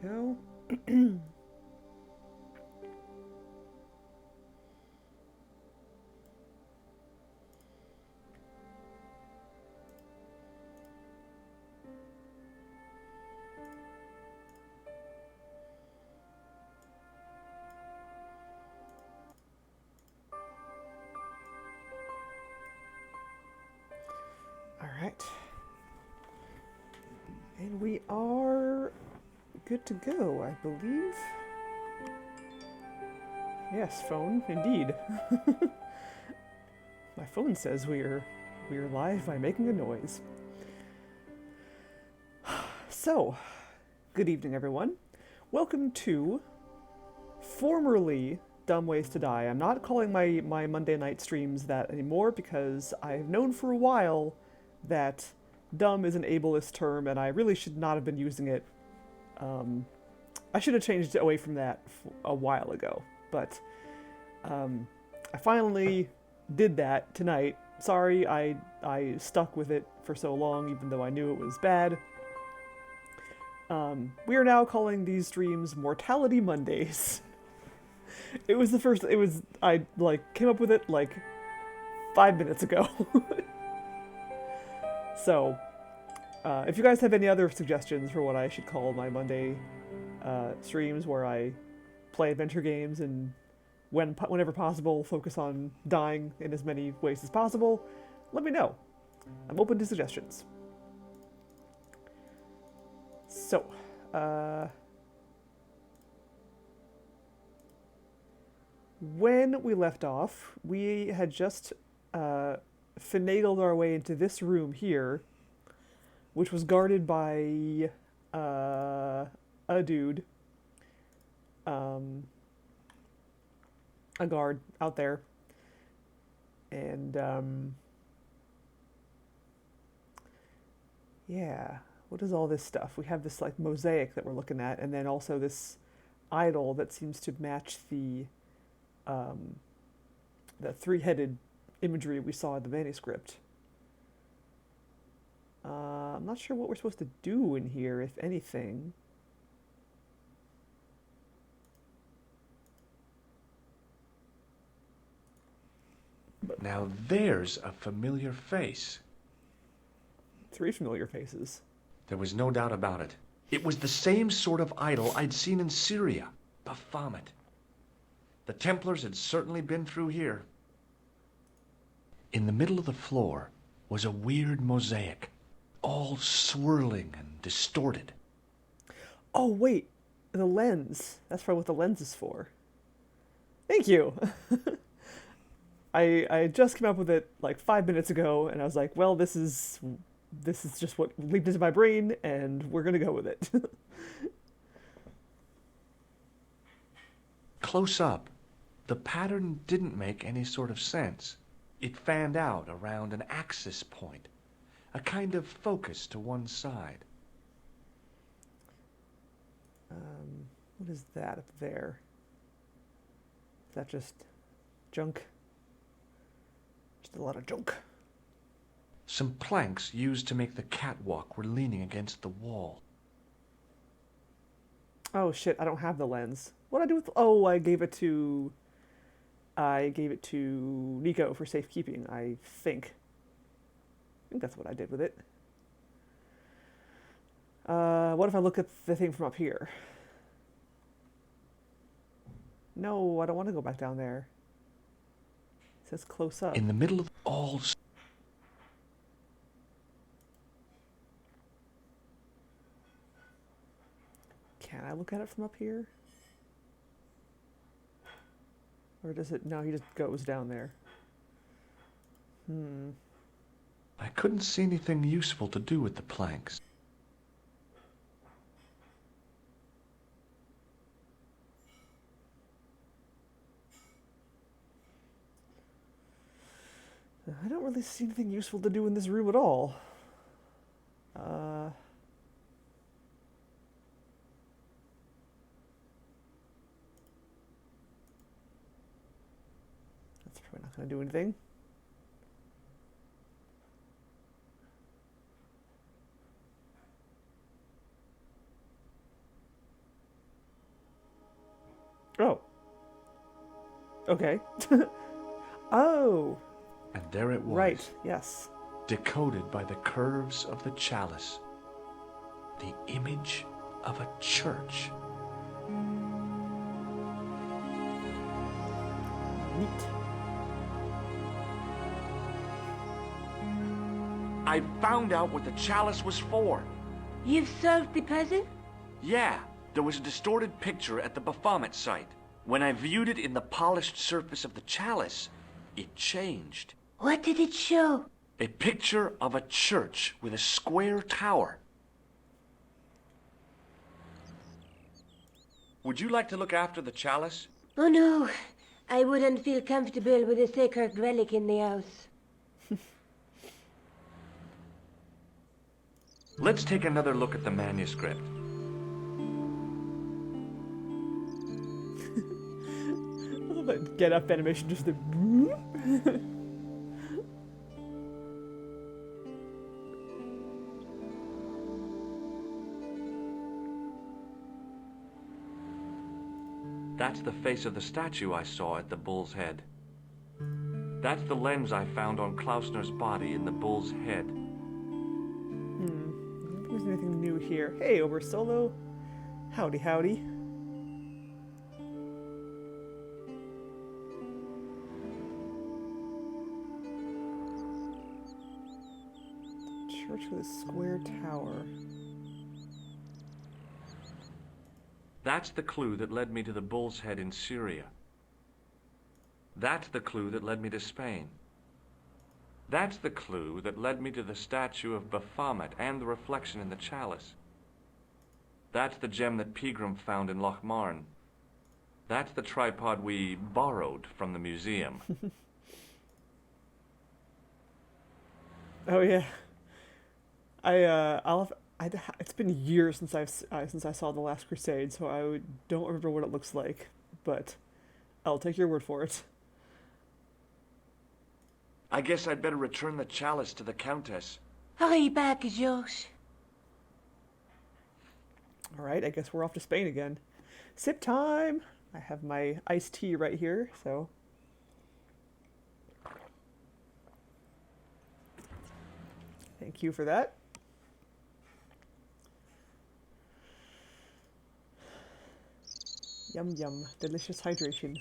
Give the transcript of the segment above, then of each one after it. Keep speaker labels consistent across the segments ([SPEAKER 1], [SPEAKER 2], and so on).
[SPEAKER 1] go. All right. And we are good to go, I believe. Yes, phone, indeed. My phone says we're live by making a noise. So, good evening, everyone. Welcome to formerly Dumb Ways to Die. I'm not calling my Monday night streams that anymore because I've known for a while that dumb is an ableist term and I really should not have been using it. I should have changed away from that a while ago, but I finally did that tonight. Sorry, I stuck with it for so long, even though I knew it was bad. We are now calling these streams Mortality Mondays. It was I came up with it like 5 minutes ago. So, if you guys have any other suggestions for what I should call my Monday streams where I play adventure games and whenever possible focus on dying in as many ways as possible, let me know. I'm open to suggestions. So, when we left off, we had just finagled our way into this room here, which was guarded by a dude, a guard out there, and yeah, what is all this stuff? We have this like mosaic that we're looking at, and then also this idol that seems to match the three-headed imagery we saw in the manuscript. I'm not sure what we're supposed to do in here, if anything.
[SPEAKER 2] Now there's a familiar face.
[SPEAKER 1] 3 familiar faces.
[SPEAKER 2] There was no doubt about it. It was the same sort of idol I'd seen in Syria, Baphomet. The Templars had certainly been through here. In the middle of the floor was a weird mosaic, all swirling and distorted.
[SPEAKER 1] Oh, wait. The lens. That's probably what the lens is for. Thank you. I just came up with it like 5 minutes ago, and I was like, well, this is just what leaped into my brain, and we're going to go with it.
[SPEAKER 2] Close up, the pattern didn't make any sort of sense. It fanned out around an axis point, a kind of focus to one side.
[SPEAKER 1] What is that up there? Is that just junk? Just a lot of junk.
[SPEAKER 2] Some planks used to make the catwalk were leaning against the wall.
[SPEAKER 1] Oh shit, I don't have the lens. What'd I do with... Oh, I gave it to Nico for safekeeping, I think. I think that's what I did with it. What if I look at the thing from up here? No, I don't want to go back down there. It says close up.
[SPEAKER 2] In the middle of all...
[SPEAKER 1] Can I look at it from up here? Or does it... No, he just goes down there.
[SPEAKER 2] I couldn't see anything useful to do with the planks.
[SPEAKER 1] I don't really see anything useful to do in this room at all. That's probably not going to do anything. Oh. Okay. Oh.
[SPEAKER 2] And there it was,
[SPEAKER 1] Right. Yes.
[SPEAKER 2] decoded by the curves of the chalice. The image of a church.
[SPEAKER 1] Neat.
[SPEAKER 2] I found out what the chalice was for.
[SPEAKER 3] You've solved the puzzle?
[SPEAKER 2] Yeah, there was a distorted picture at the Baphomet site. When I viewed it in the polished surface of the chalice, it changed.
[SPEAKER 3] What did it show?
[SPEAKER 2] A picture of a church with a square tower. Would you like to look after the chalice?
[SPEAKER 3] Oh no, I wouldn't feel comfortable with a sacred relic in the house.
[SPEAKER 2] Let's take another look at the manuscript.
[SPEAKER 1] A little bit get up animation, just the.
[SPEAKER 2] That's the face of the statue I saw at the bull's head. That's the lens I found on Klausner's body in the bull's head.
[SPEAKER 1] I don't think there's anything new here. Hey, over solo. Howdy, howdy. Church with a square tower.
[SPEAKER 2] That's the clue that led me to the bull's head in Syria. That's the clue that led me to Spain. That's the clue that led me to the statue of Baphomet and the reflection in the chalice. That's the gem that Pegram found in Lochmarn. That's the tripod we borrowed from the museum.
[SPEAKER 1] Oh yeah. It's been years since I saw The Last Crusade, so don't remember what it looks like, but I'll take your word for it.
[SPEAKER 2] I guess I'd better return the chalice to the Countess.
[SPEAKER 3] Hurry back, Georges.
[SPEAKER 1] All right, I guess we're off to Spain again. Sip time! I have my iced tea right here, so. Thank you for that. Yum yum, delicious hydration.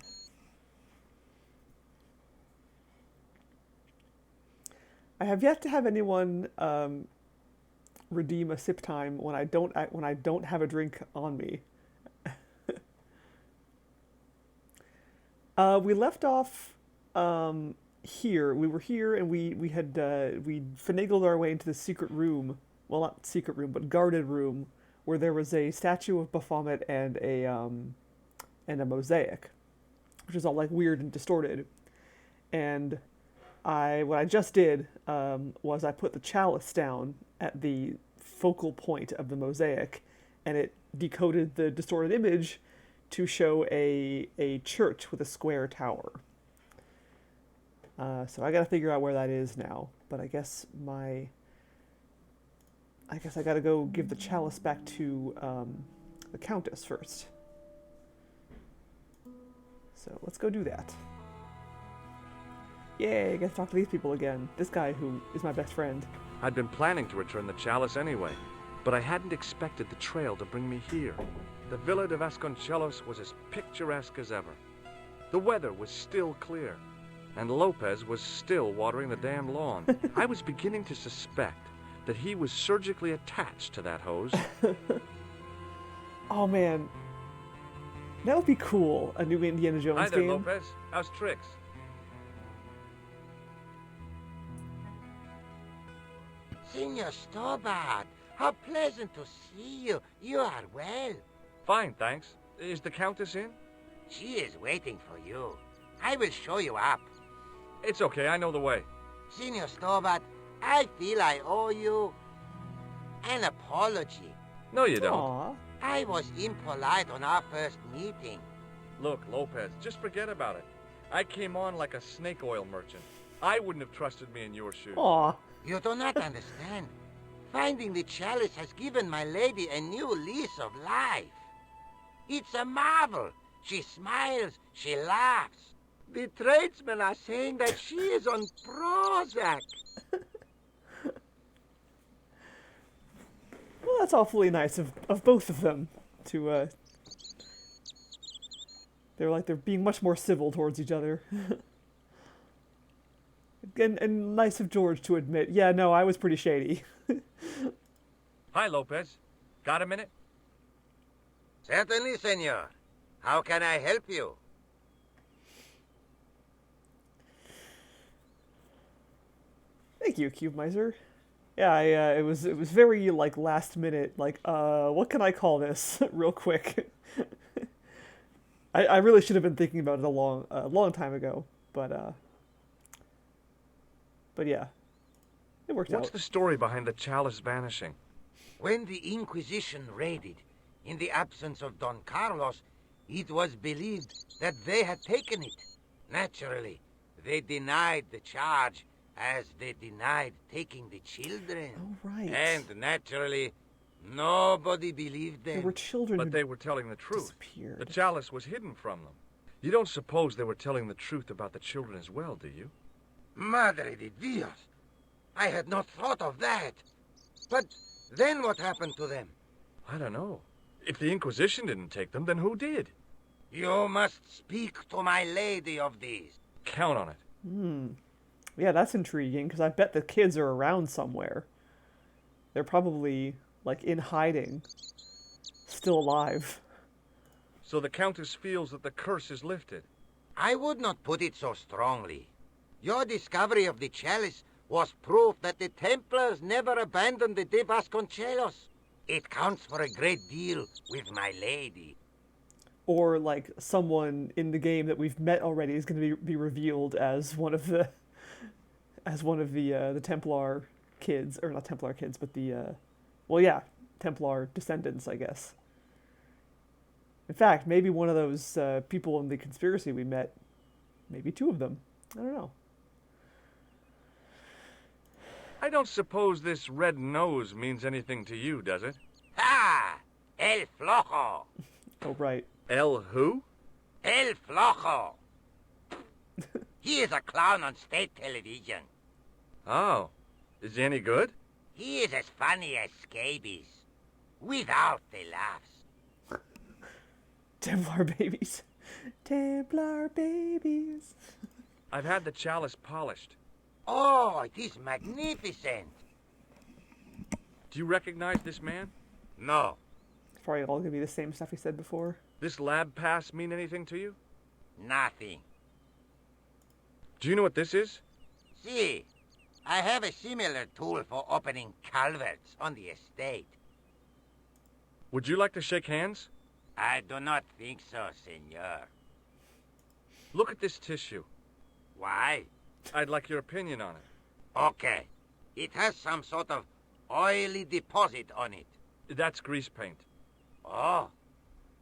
[SPEAKER 1] I have yet to have anyone redeem a sip time when I don't have a drink on me. We left off here. We were here, and we finagled our way into the secret room. Well, not secret room, but guarded room, where there was a statue of Baphomet and a mosaic, which is all like weird and distorted. And what I just did was I put the chalice down at the focal point of the mosaic, and it decoded the distorted image to show a church with a square tower. So I gotta figure out where that is now. But I guess I gotta go give the chalice back to the Countess first. So let's go do that. Yay, I get to talk to these people again. This guy who is my best friend.
[SPEAKER 2] I'd been planning to return the chalice anyway, but I hadn't expected the trail to bring me here. The Villa de Vasconcelos was as picturesque as ever. The weather was still clear, and Lopez was still watering the damn lawn. I was beginning to suspect that he was surgically attached to that hose.
[SPEAKER 1] Oh man, that would be cool. A new Indiana Jones
[SPEAKER 2] Hi there,
[SPEAKER 1] game.
[SPEAKER 2] Lopez. How's tricks?
[SPEAKER 4] Senor Stobart, how pleasant to see you. You are well.
[SPEAKER 2] Fine, thanks. Is the Countess in?
[SPEAKER 4] She is waiting for you. I will show you up.
[SPEAKER 2] It's okay, I know the way.
[SPEAKER 4] Senor Stobart, I feel I owe you an apology.
[SPEAKER 2] No, you don't.
[SPEAKER 1] Aw.
[SPEAKER 4] I was impolite on our first meeting.
[SPEAKER 2] Look, Lopez, just forget about it. I came on like a snake oil merchant. I wouldn't have trusted me in your shoes.
[SPEAKER 1] Aw.
[SPEAKER 4] You do not understand. Finding the chalice has given my lady a new lease of life. It's a marvel. She smiles, she laughs. The tradesmen are saying that she is on Prozac.
[SPEAKER 1] Well, that's awfully nice of both of them to, they're being much more civil towards each other. And nice of George to admit, yeah, no, I was pretty shady.
[SPEAKER 2] Hi, Lopez. Got a minute?
[SPEAKER 4] Certainly, senor. How can I help you?
[SPEAKER 1] Thank you, Cube Miser. Yeah, it was very like last minute. Like, what can I call this? Real quick. I really should have been thinking about it a long time ago, but yeah, it worked
[SPEAKER 2] What's
[SPEAKER 1] out.
[SPEAKER 2] the story behind the chalice vanishing?
[SPEAKER 4] When the Inquisition raided, in the absence of Don Carlos, it was believed that they had taken it. Naturally, they denied the charge, as they denied taking the children.
[SPEAKER 1] Oh right.
[SPEAKER 4] And naturally, nobody believed
[SPEAKER 1] There
[SPEAKER 4] them.
[SPEAKER 1] were children
[SPEAKER 2] But
[SPEAKER 1] who
[SPEAKER 2] they were telling the truth.
[SPEAKER 1] disappeared.
[SPEAKER 2] The chalice was hidden from them. You don't suppose they were telling the truth about the children as well, do you?
[SPEAKER 4] Madre de Dios! I had not thought of that. But then what happened to them?
[SPEAKER 2] I don't know. If the Inquisition didn't take them, then who did?
[SPEAKER 4] You must speak to my lady of these.
[SPEAKER 2] Count on it.
[SPEAKER 1] Yeah, that's intriguing because I bet the kids are around somewhere. They're probably like in hiding, still alive.
[SPEAKER 2] So the Countess feels that the curse is lifted.
[SPEAKER 4] I would not put it so strongly. Your discovery of the chalice was proof that the Templars never abandoned the De Vasconcelos. It counts for a great deal with my lady.
[SPEAKER 1] Or like someone in the game that we've met already is going to be revealed as one of the the Templar kids, or not Templar kids, but the Templar descendants, I guess. In fact, maybe one of those people in the conspiracy we met, maybe two of them. I don't know.
[SPEAKER 2] I don't suppose this red nose means anything to you, does it?
[SPEAKER 4] Ha! El Flojo!
[SPEAKER 1] Oh, right.
[SPEAKER 2] El who?
[SPEAKER 4] El Flojo! He is a clown on state television.
[SPEAKER 2] Oh. Is he any good?
[SPEAKER 4] He is as funny as scabies. Without the laughs.
[SPEAKER 1] Templar babies. Templar babies.
[SPEAKER 2] I've had the chalice polished.
[SPEAKER 4] Oh, it is magnificent.
[SPEAKER 2] Do you recognize this man?
[SPEAKER 4] No.
[SPEAKER 1] It's probably all going to be the same stuff he said before.
[SPEAKER 2] This lab pass mean anything to you?
[SPEAKER 4] Nothing.
[SPEAKER 2] Do you know what this is?
[SPEAKER 4] See, I have a similar tool for opening culverts on the estate.
[SPEAKER 2] Would you like to shake hands?
[SPEAKER 4] I do not think so, senor.
[SPEAKER 2] Look at this tissue.
[SPEAKER 4] Why?
[SPEAKER 2] I'd like your opinion on it.
[SPEAKER 4] Okay. It has some sort of oily deposit on it.
[SPEAKER 2] That's grease paint.
[SPEAKER 4] Oh,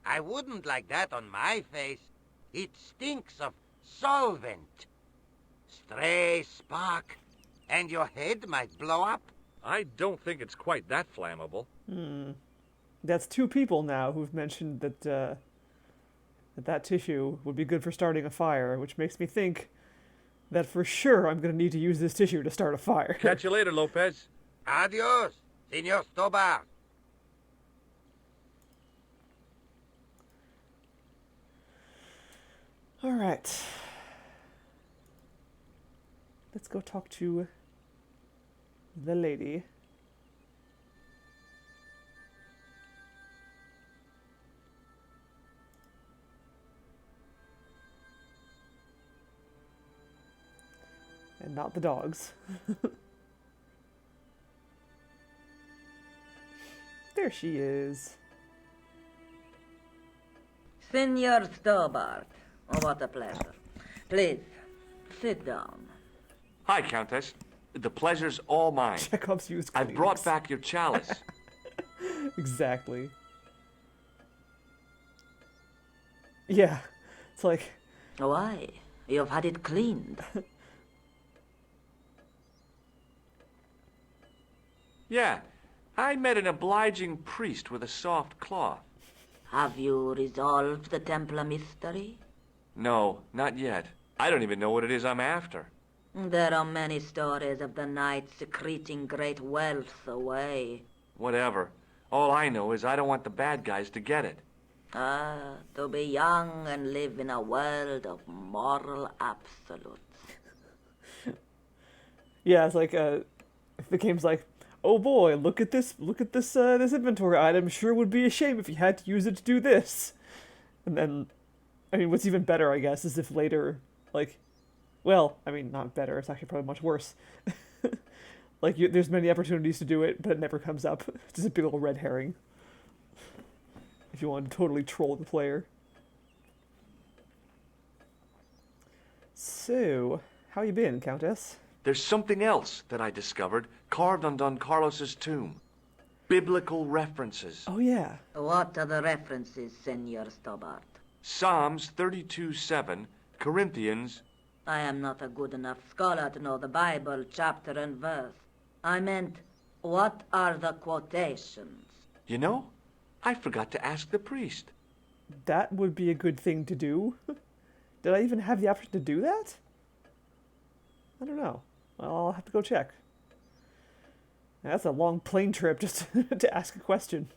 [SPEAKER 4] I wouldn't like that on my face. It stinks of solvent. Stray spark, and your head might blow up.
[SPEAKER 2] I don't think it's quite that flammable.
[SPEAKER 1] That's two people now who've mentioned that that tissue would be good for starting a fire, which makes me think that for sure I'm going to need to use this tissue to start a fire.
[SPEAKER 2] Catch you later, Lopez.
[SPEAKER 4] Adios, Senor Stobart.
[SPEAKER 1] All right. Let's go talk to the lady. And not the dogs. There she is.
[SPEAKER 5] Senor Stobart, oh, what a pleasure. Please, sit down.
[SPEAKER 2] Hi, Countess. The pleasure's all mine.
[SPEAKER 1] Chekhov's used
[SPEAKER 2] I've brought
[SPEAKER 1] Kleenex.
[SPEAKER 2] back your chalice.
[SPEAKER 1] Exactly. Yeah. It's like,
[SPEAKER 5] Why? You've had it cleaned.
[SPEAKER 2] Yeah, I met an obliging priest with a soft cloth.
[SPEAKER 5] Have you resolved the Templar mystery?
[SPEAKER 2] No, not yet. I don't even know what it is I'm after.
[SPEAKER 5] There are many stories of the knights secreting great wealth away.
[SPEAKER 2] Whatever. All I know is I don't want the bad guys to get it.
[SPEAKER 5] Ah, to be young and live in a world of moral absolutes.
[SPEAKER 1] Yeah, it's like if the game's like, oh boy, look at this this inventory item. Sure would be a shame if you had to use it to do this. And then, I mean, what's even better, I guess, is if later, like, well, I mean, not better. It's actually probably much worse. Like, there's many opportunities to do it, but it never comes up. It's just a big old red herring. If you want to totally troll the player. So, how you been, Countess?
[SPEAKER 2] There's something else that I discovered carved on Don Carlos's tomb. Biblical references.
[SPEAKER 1] Oh, yeah.
[SPEAKER 5] What are the references, Senor Stobart?
[SPEAKER 2] Psalms 32:7, Corinthians.
[SPEAKER 5] I am not a good enough scholar to know the Bible chapter and verse. I meant, what are the quotations?
[SPEAKER 2] You know, I forgot to ask the priest.
[SPEAKER 1] That would be a good thing to do. Did I even have the option to do that? I don't know. Well, I'll have to go check. That's a long plane trip just to ask a question.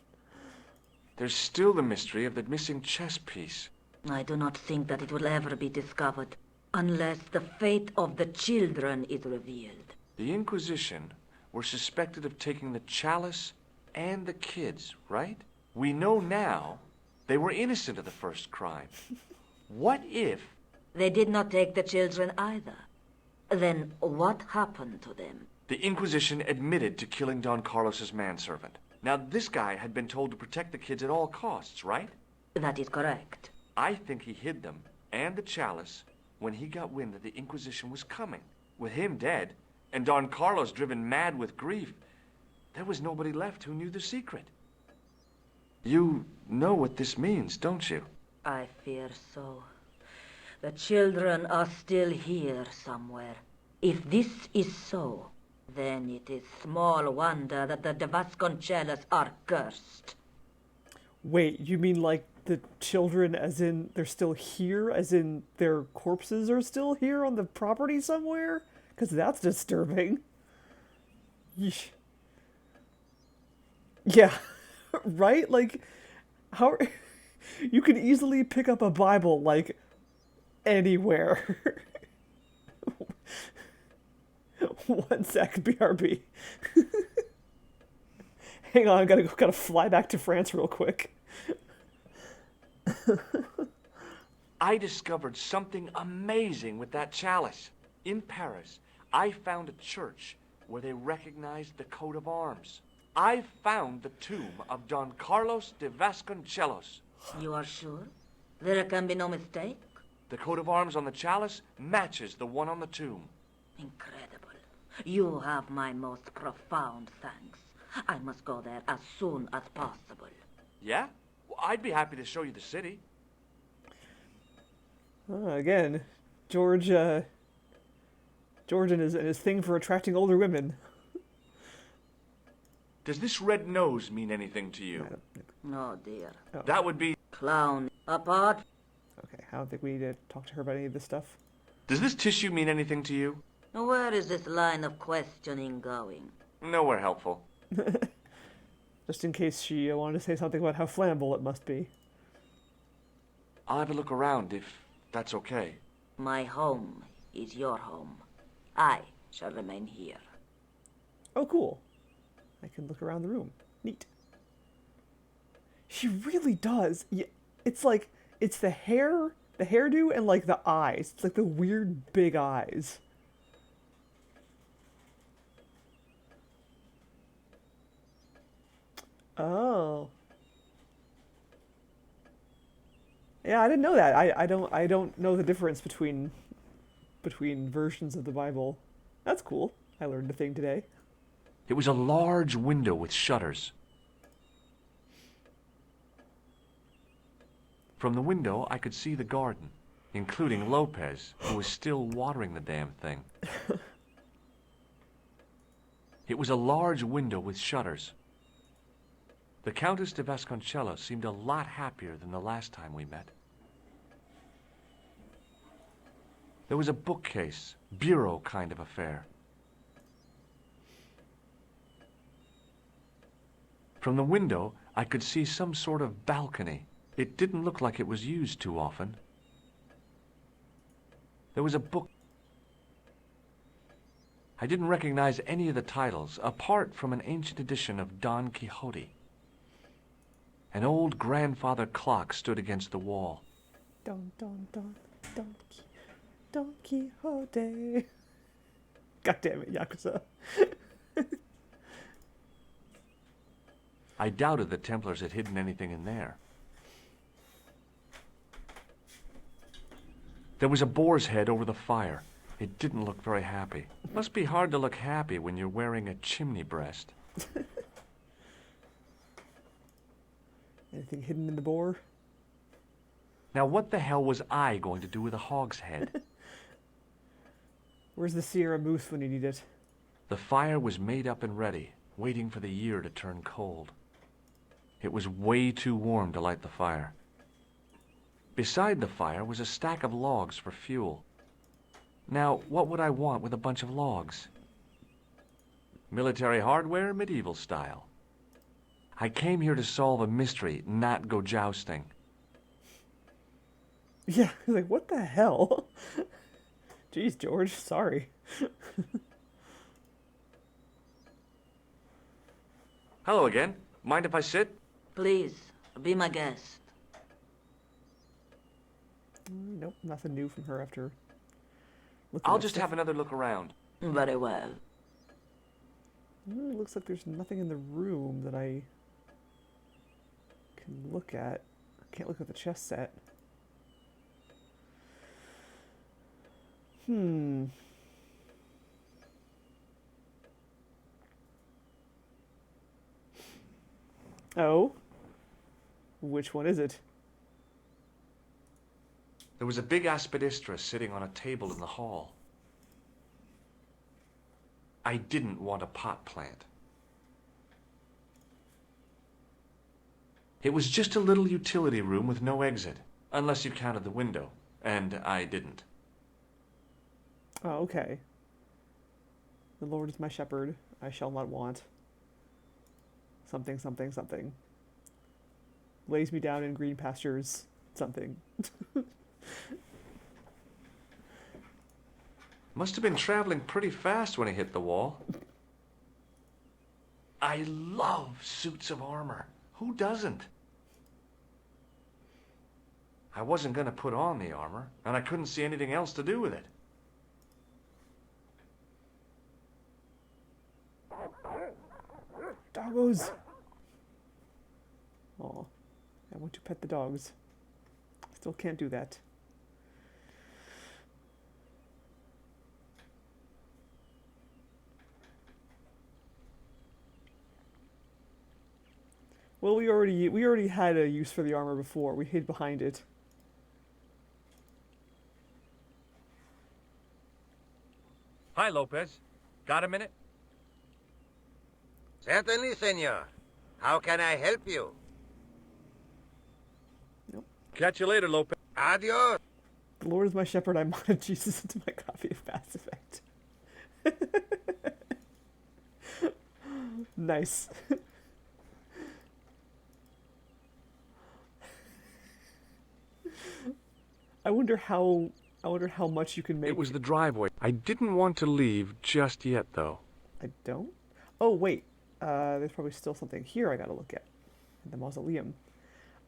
[SPEAKER 2] There's still the mystery of the missing chess piece.
[SPEAKER 5] I do not think that it will ever be discovered, unless the fate of the children is revealed.
[SPEAKER 2] The Inquisition were suspected of taking the chalice and the kids, right? We know now they were innocent of the first crime. What if...
[SPEAKER 5] They did not take the children either. Then what happened to them?
[SPEAKER 2] The Inquisition admitted to killing Don Carlos's manservant. Now, this guy had been told to protect the kids at all costs, right?
[SPEAKER 5] That is correct.
[SPEAKER 2] I think he hid them and the chalice when he got wind that the Inquisition was coming. With him dead, and Don Carlos driven mad with grief, there was nobody left who knew the secret. You know what this means, don't you?
[SPEAKER 5] I fear so. The children are still here somewhere. If this is so, then it is small wonder that the de Vasconcellos are cursed.
[SPEAKER 1] Wait, you mean like the children as in they're still here? As in their corpses are still here on the property somewhere? Because that's disturbing. Yeesh. Yeah, right? Like, how... You could easily pick up a Bible, like, anywhere. One sec, BRB. Hang on, gotta fly back to France real quick.
[SPEAKER 2] I discovered something amazing with that chalice. In Paris, I found a church where they recognized the coat of arms. I found the tomb of Don Carlos de Vasconcellos.
[SPEAKER 5] You are sure? There can be no mistake?
[SPEAKER 2] The coat of arms on the chalice matches the one on the tomb.
[SPEAKER 5] Incredible. You have my most profound thanks. I must go there as soon as possible.
[SPEAKER 2] Yeah? Well, I'd be happy to show you the city.
[SPEAKER 1] Again, George and his thing for attracting older women.
[SPEAKER 2] Does this red nose mean anything to you?
[SPEAKER 5] No, dear.
[SPEAKER 1] Oh.
[SPEAKER 2] That would be...
[SPEAKER 5] Clown. Apart.
[SPEAKER 1] Okay, I don't think we need to talk to her about any of this stuff.
[SPEAKER 2] Does this tissue mean anything to you?
[SPEAKER 5] Where is this line of questioning going?
[SPEAKER 2] Nowhere helpful.
[SPEAKER 1] Just in case she wanted to say something about how flammable it must be.
[SPEAKER 2] I'll have a look around if that's okay.
[SPEAKER 5] My home is your home. I shall remain here.
[SPEAKER 1] Oh, cool. I can look around the room. Neat. She really does. Yeah, it's like, it's the hair, the hairdo, and like the eyes. It's like the weird big eyes. Oh. Yeah, I didn't know that. I don't know the difference between versions of the Bible. That's cool. I learned a thing today.
[SPEAKER 2] It was a large window with shutters. From the window, I could see the garden, including Lopez, who was still watering the damn thing. It was a large window with shutters. The Countess de Vasconcelos seemed a lot happier than the last time we met. There was a bookcase, bureau kind of affair. From the window, I could see some sort of balcony. It didn't look like it was used too often. There was a book. I didn't recognize any of the titles, apart from an ancient edition of Don Quixote. An old grandfather clock stood against the wall.
[SPEAKER 1] Don, Don, Don, Don, Don Quixote. God damn it, Yakuza.
[SPEAKER 2] I doubted the Templars had hidden anything in there. There was a boar's head over the fire. It didn't look very happy. It must be hard to look happy when you're wearing a chimney breast.
[SPEAKER 1] Anything hidden in the boar?
[SPEAKER 2] Now what the hell was I going to do with a hog's head?
[SPEAKER 1] Where's the Sierra Moose when you need it?
[SPEAKER 2] The fire was made up and ready, waiting for the year to turn cold. It was way too warm to light the fire. Beside the fire was a stack of logs for fuel. Now, what would I want with a bunch of logs? Military hardware, medieval style. I came here to solve a mystery, not go jousting.
[SPEAKER 1] Yeah, like, what the hell? Jeez, George, sorry.
[SPEAKER 2] Hello again. Mind if I sit?
[SPEAKER 5] Please, be my guest.
[SPEAKER 1] Nope, nothing new from her after looking
[SPEAKER 2] I'll
[SPEAKER 1] at
[SPEAKER 2] just
[SPEAKER 1] stuff.
[SPEAKER 2] have another look around.
[SPEAKER 5] Very well.
[SPEAKER 1] It looks like there's nothing in the room that I can look at. I can't look at the chest set. Oh? Which one is it?
[SPEAKER 2] There was a big aspidistra sitting on a table in the hall. I didn't want a pot plant. It was just a little utility room with no exit, unless you counted the window, and I didn't.
[SPEAKER 1] Oh, okay. The Lord is my shepherd, I shall not want. Something, something, something. Lays me down in green pastures, something.
[SPEAKER 2] Must have been traveling pretty fast when he hit the wall. I love suits of armor. Who doesn't? I wasn't going to put on the armor, and I couldn't see anything else to do with it.
[SPEAKER 1] Doggos! Aw, I want to pet the dogs. Still can't do that. Well, we already had a use for the armor before. We hid behind it.
[SPEAKER 2] Hi, Lopez. Got a minute?
[SPEAKER 4] Certainly, senor. How can I help you?
[SPEAKER 2] Catch you later, Lopez.
[SPEAKER 4] Adios.
[SPEAKER 1] The Lord is my shepherd, I modded Jesus into my copy of Mass Effect. Nice. I wonder how much you can make.
[SPEAKER 2] It was the driveway. I didn't want to leave just yet, though.
[SPEAKER 1] I don't? Oh, wait. There's probably still something here I gotta look at. In the mausoleum.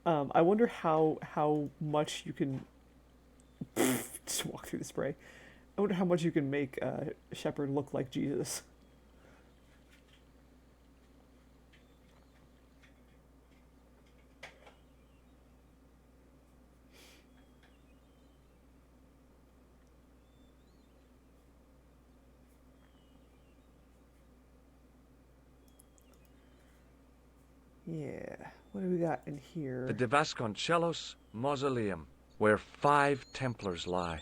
[SPEAKER 1] I wonder how much you can... just walk through the spray. I wonder how much you can make Shepard look like Jesus. Yeah, what do we got in here?
[SPEAKER 2] The de Vasconcelos Mausoleum, where 5 Templars lie.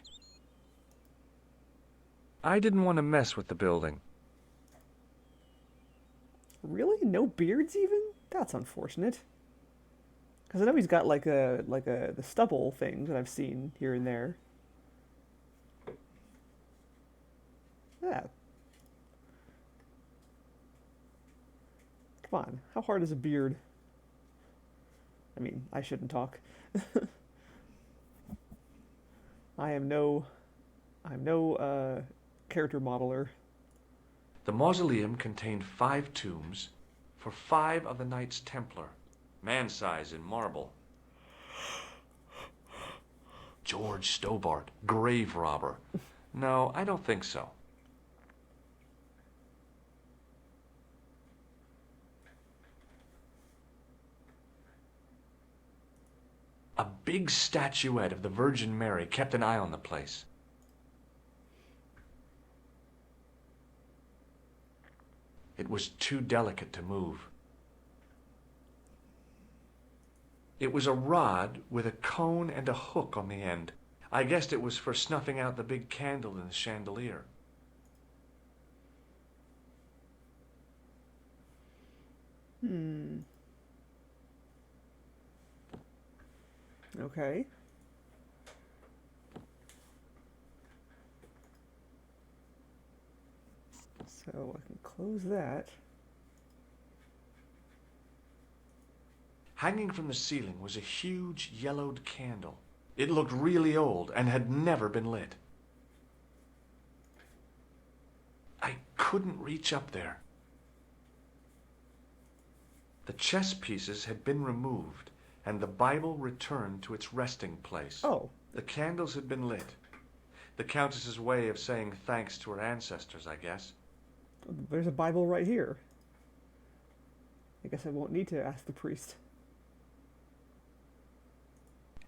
[SPEAKER 2] I didn't want to mess with the building.
[SPEAKER 1] Really? No beards even? That's unfortunate. Because I know he's got like a the stubble thing that I've seen here and there. Yeah. Come on, how hard is a beard? I mean, I shouldn't talk. I'm no character modeler.
[SPEAKER 2] The mausoleum contained 5 tombs for 5 of the Knights Templar, man-size in marble. George Stobart, grave robber. No, I don't think so. A big statuette of the Virgin Mary kept an eye on the place. It was too delicate to move. It was a rod with a cone and a hook on the end. I guessed it was for snuffing out the big candle in the chandelier.
[SPEAKER 1] Okay. So I can close that.
[SPEAKER 2] Hanging from the ceiling was a huge yellowed candle. It looked really old and had never been lit. I couldn't reach up there. The chess pieces had been removed and the Bible returned to its resting place.
[SPEAKER 1] Oh.
[SPEAKER 2] The candles had been lit. The Countess's way of saying thanks to her ancestors, I guess.
[SPEAKER 1] There's a Bible right here. I guess I won't need to ask the priest.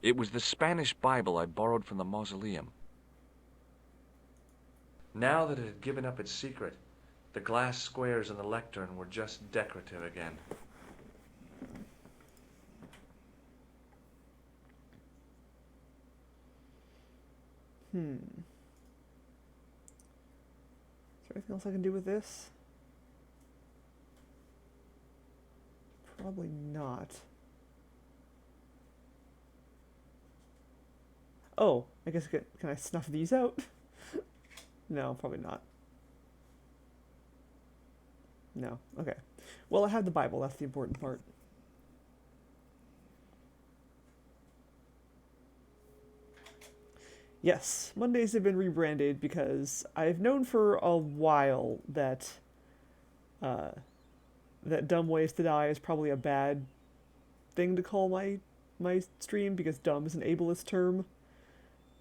[SPEAKER 2] It was the Spanish Bible I borrowed from the mausoleum. Now that it had given up its secret, the glass squares on the lectern were just decorative again.
[SPEAKER 1] Is there anything else I can do with this? Probably not. Oh, I guess can I snuff these out? No, probably not. No, okay. Well, I have the Bible, that's the important part. Yes, Mondays have been rebranded because I've known for a while that that Dumb Ways to Die is probably a bad thing to call my stream because dumb is an ableist term.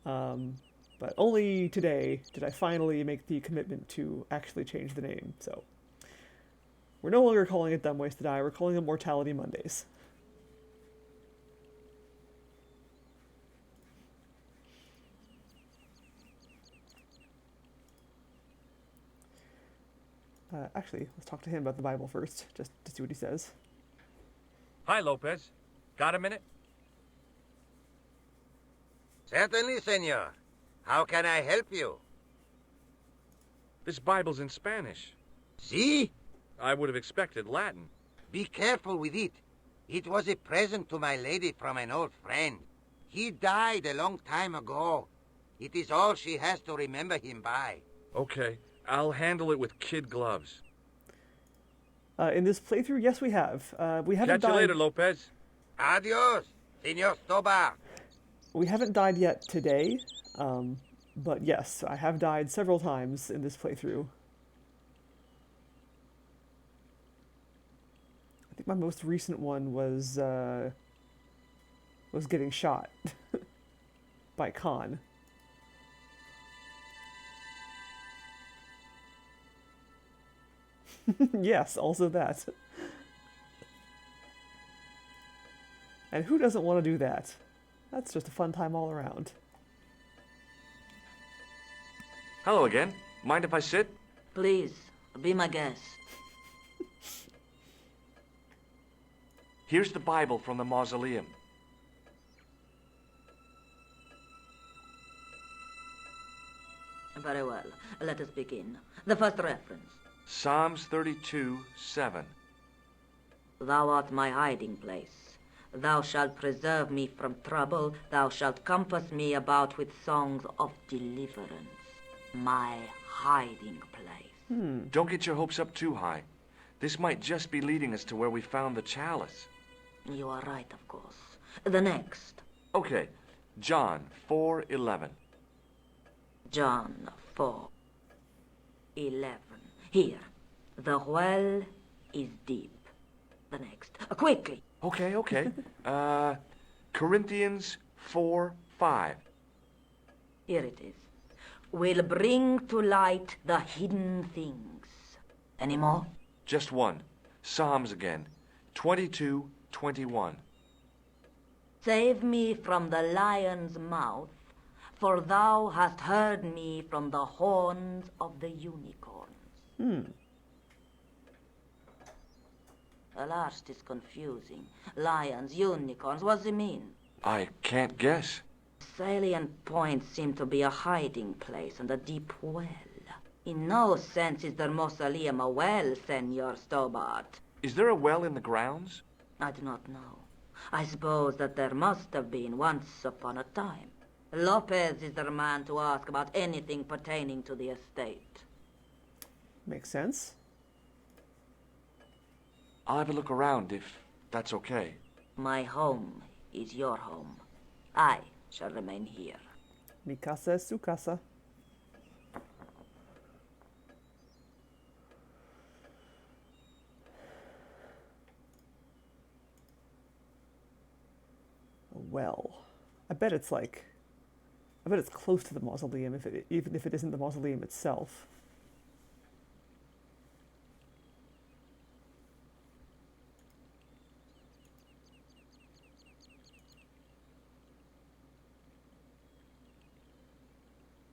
[SPEAKER 1] But only today did I finally make the commitment to actually change the name. So we're no longer calling it Dumb Ways to Die. We're calling it Mortality Mondays. Actually, let's talk to him about the Bible first, just to see what he says.
[SPEAKER 4] Hi, Lopez. Got a minute? Certainly, senor. How can I help you?
[SPEAKER 2] This Bible's in Spanish.
[SPEAKER 4] See?
[SPEAKER 2] I would have expected Latin.
[SPEAKER 4] Be careful with it. It was a present to my lady from an old friend. He died a long time ago. It is all she has to remember him by.
[SPEAKER 2] Okay, I'll handle it with kid gloves.
[SPEAKER 1] In this playthrough, yes, we have. We haven't
[SPEAKER 2] Catch you
[SPEAKER 1] died.
[SPEAKER 2] later, Lopez.
[SPEAKER 4] Adios, Senor Stobart.
[SPEAKER 1] We haven't died yet today, but yes, I have died several times in this playthrough. I think my most recent one was getting shot by Khan. Yes, also that. And who doesn't want to do that? That's just a fun time all around.
[SPEAKER 2] Hello again. Mind if I sit?
[SPEAKER 5] Please, be my guest.
[SPEAKER 2] Here's the Bible from the mausoleum.
[SPEAKER 5] Very well. Let us begin. The first reference.
[SPEAKER 2] Psalms 32:7.
[SPEAKER 5] Thou art my hiding place. Thou shalt preserve me from trouble. Thou shalt compass me about with songs of deliverance. My hiding place.
[SPEAKER 2] Don't get your hopes up too high. This might just be leading us to where we found the chalice.
[SPEAKER 5] You are right, of course. The next.
[SPEAKER 2] Okay, John 4:11.
[SPEAKER 5] John 4:11. Here. The well is deep. The next. Quickly.
[SPEAKER 2] Okay. Corinthians 4:5.
[SPEAKER 5] Here it is. Will bring to light the hidden things. Any more?
[SPEAKER 2] Just one. Psalms again. 22:21.
[SPEAKER 5] Save me from the lion's mouth, for thou hast heard me from the horns of the unicorns. The last is confusing. Lions, unicorns, what does it mean?
[SPEAKER 2] I can't guess.
[SPEAKER 5] Salient points seem to be a hiding place and a deep well. In no sense is the mausoleum a well, Senor Stobart.
[SPEAKER 2] Is there a well in the grounds?
[SPEAKER 5] I do not know. I suppose that there must have been once upon a time. Lopez is the man to ask about anything pertaining to the estate.
[SPEAKER 1] Makes sense.
[SPEAKER 2] I'll have a look around if that's okay.
[SPEAKER 5] My home is your home. I shall remain here.
[SPEAKER 1] Mi casa es su casa. A well. I bet it's close to the mausoleum, even if it isn't the mausoleum itself.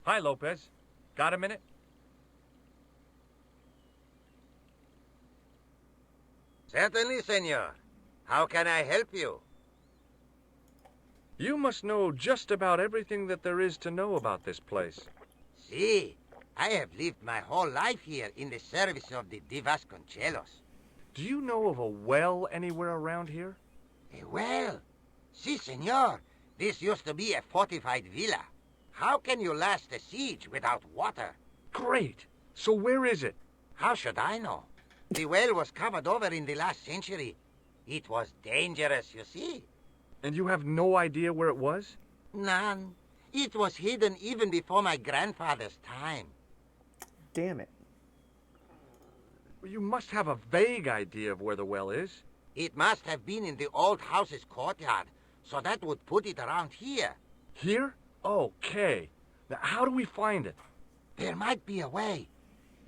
[SPEAKER 2] Hi, Lopez. Got a minute?
[SPEAKER 4] Certainly, senor. How can I help you?
[SPEAKER 2] You must know just about everything that there is to know about this place.
[SPEAKER 4] See, I have lived my whole life here in the service of the Vasconcelos.
[SPEAKER 2] Do you know of a well anywhere around here?
[SPEAKER 4] A well? Si, senor. This used to be a fortified villa. How can you last a siege without water?
[SPEAKER 2] Great! So where is it?
[SPEAKER 4] How should I know? The well was covered over in the last century. It was dangerous, you see.
[SPEAKER 2] And you have no idea where it was?
[SPEAKER 4] None. It was hidden even before my grandfather's time.
[SPEAKER 1] Damn it.
[SPEAKER 2] You must have a vague idea of where the well is.
[SPEAKER 4] It must have been in the old house's courtyard, so that would put it around here.
[SPEAKER 2] Here? Okay. Now, how do we find it?
[SPEAKER 4] There might be a way.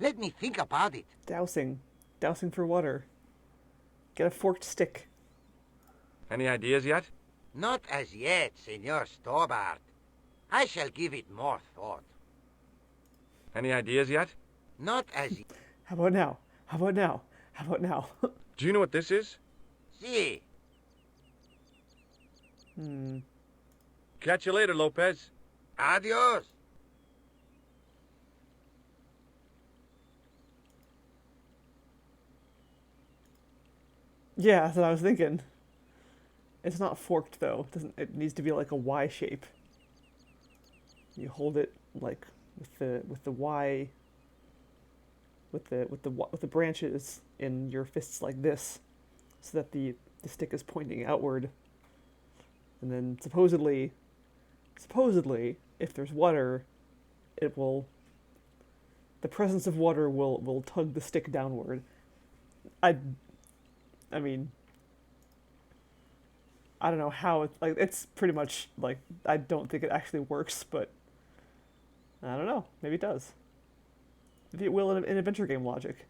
[SPEAKER 4] Let me think about it.
[SPEAKER 1] Dousing. Dousing for water. Get a forked stick.
[SPEAKER 2] Any ideas yet?
[SPEAKER 4] Not as yet, Senor Stobart. I shall give it more thought.
[SPEAKER 2] Any ideas yet?
[SPEAKER 4] Not as...
[SPEAKER 1] How about now? How about now? How about now?
[SPEAKER 2] Do you know what this is?
[SPEAKER 4] Si.
[SPEAKER 2] Catch you later, Lopez.
[SPEAKER 4] Adios.
[SPEAKER 1] Yeah, that's what I was thinking. It's not forked though. It needs to be like a Y shape. You hold it like with the Y with the branches in your fists like this, so that the stick is pointing outward. And then supposedly, if there's water, the presence of water will tug the stick downward. I mean, I don't know how it's pretty much like, I don't think it actually works, but I don't know, maybe it does. If it will in adventure game logic.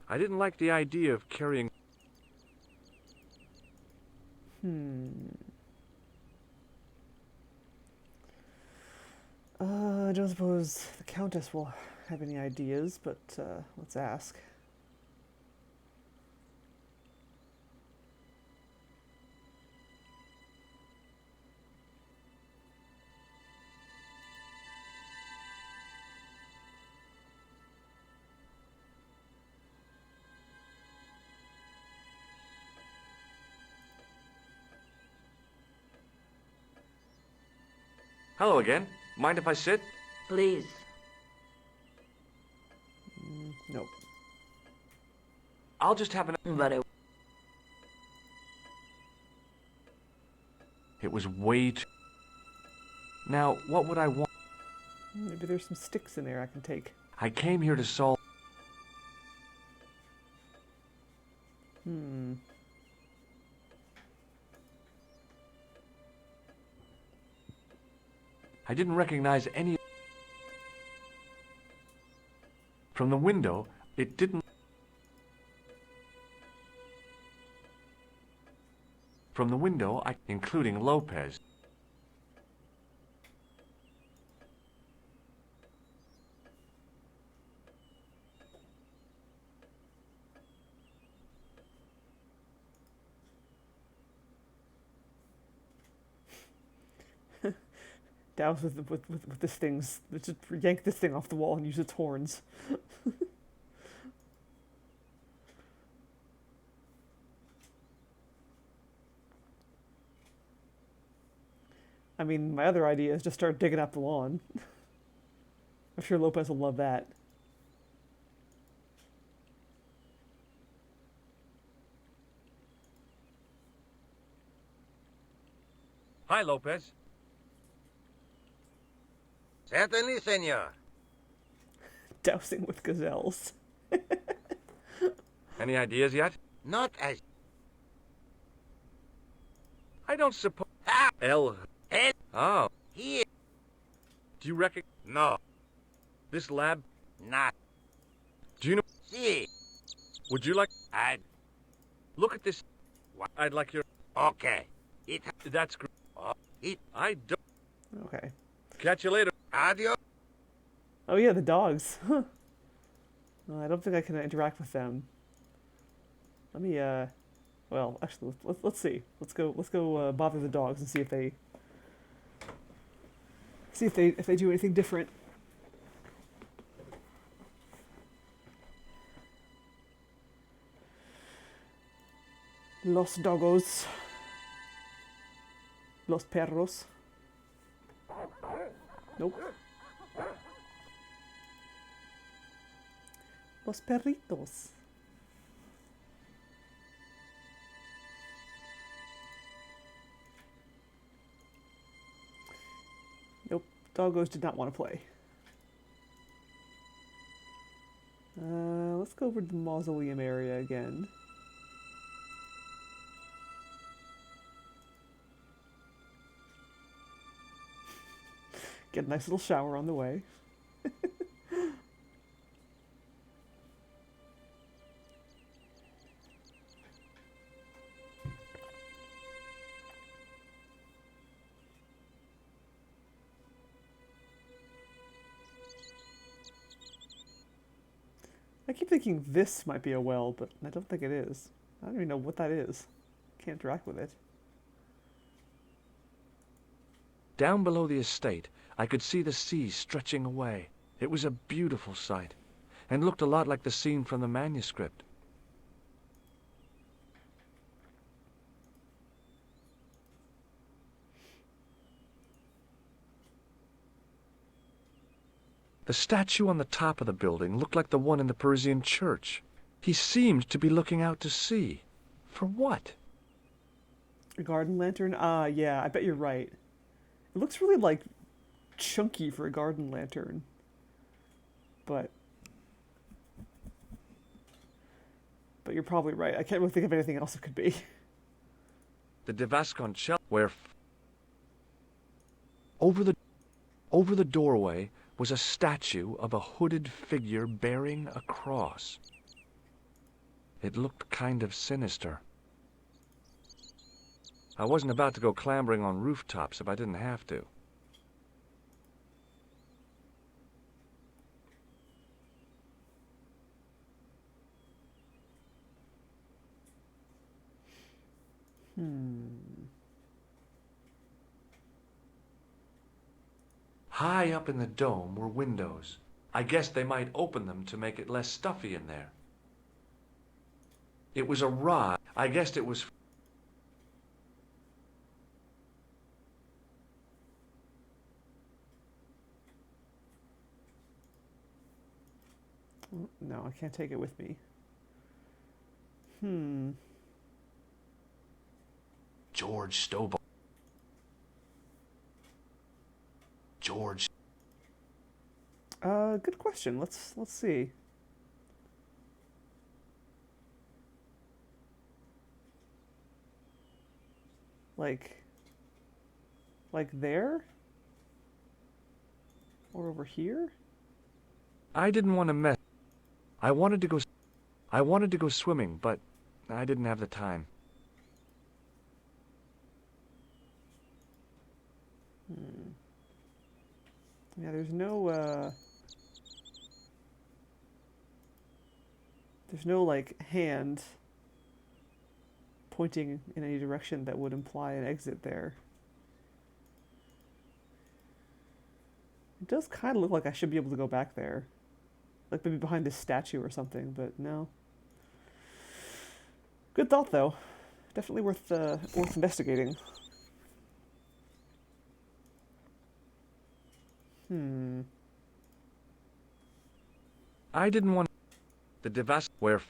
[SPEAKER 2] I didn't like the idea of carrying...
[SPEAKER 1] I don't suppose the Countess will have any ideas, but let's ask.
[SPEAKER 2] Hello again. Mind if I sit?
[SPEAKER 5] Please.
[SPEAKER 1] Nope.
[SPEAKER 2] I'll just have an...
[SPEAKER 5] Very
[SPEAKER 2] It was way too... Now, what would I want?
[SPEAKER 1] Maybe there's some sticks in there I can take.
[SPEAKER 2] I came here to solve... I didn't recognize any... From the window, it didn't... From the window, including Lopez.
[SPEAKER 1] Douse with this thing's... Just yank this thing off the wall and use its horns. I mean, my other idea is just start digging up the lawn. I'm sure Lopez will love that.
[SPEAKER 2] Hi, Lopez.
[SPEAKER 4] Certainly, senor.
[SPEAKER 1] Dousing with gazelles.
[SPEAKER 2] Any ideas yet?
[SPEAKER 4] Not as...
[SPEAKER 2] I don't suppose...
[SPEAKER 4] Ah!
[SPEAKER 2] El...
[SPEAKER 4] El...
[SPEAKER 2] Oh.
[SPEAKER 4] Here.
[SPEAKER 2] Do you reckon...
[SPEAKER 4] No.
[SPEAKER 2] This lab...
[SPEAKER 4] Not.
[SPEAKER 2] Do you know...
[SPEAKER 4] See.
[SPEAKER 2] Would you like...
[SPEAKER 4] I'd...
[SPEAKER 2] Look at this...
[SPEAKER 4] What?
[SPEAKER 2] I'd like your...
[SPEAKER 4] Okay. It...
[SPEAKER 2] That's great.
[SPEAKER 4] It...
[SPEAKER 2] I don't...
[SPEAKER 1] Okay.
[SPEAKER 2] Catch you later.
[SPEAKER 4] Adios.
[SPEAKER 1] Oh yeah, the dogs. Huh. Well, I don't think I can interact with them. Let me, well, actually, let's see. Let's go bother the dogs and see if they... See if they do anything different. Los dogos. Los perros. Nope. Los perritos. Nope. Doggos did not want to play. Let's go over to the mausoleum area again. Get a nice little shower on the way. I keep thinking this might be a well, but I don't think it is. I don't even know what that is. Can't interact with it.
[SPEAKER 2] Down below the estate, I could see the sea stretching away. It was a beautiful sight, and looked a lot like the scene from the manuscript. The statue on the top of the building looked like the one in the Parisian church. He seemed to be looking out to sea. For what?
[SPEAKER 1] A garden lantern? Ah, yeah, I bet you're right. It looks really, like, chunky for a garden lantern. But you're probably right. I can't really think of anything else it could be.
[SPEAKER 2] The de Vasconcelos, where over the doorway was a statue of a hooded figure bearing a cross. It looked kind of sinister. I wasn't about to go clambering on rooftops if I didn't have to. High up in the dome were windows. I guess they might open them to make it less stuffy in there. It was a rod. I guessed it was...
[SPEAKER 1] No, I can't take it with me. Hmm.
[SPEAKER 2] George Stobart. George.
[SPEAKER 1] Good question. Let's see. Like there? Or over here?
[SPEAKER 2] I didn't want to mess. I wanted to go swimming, but I didn't have the time.
[SPEAKER 1] Yeah, there's no like hand pointing in any direction that would imply an exit there. It does kind of look like I should be able to go back there. Like maybe behind this statue or something, but no. Good thought though. Definitely worth investigating.
[SPEAKER 2] I didn't want the device where.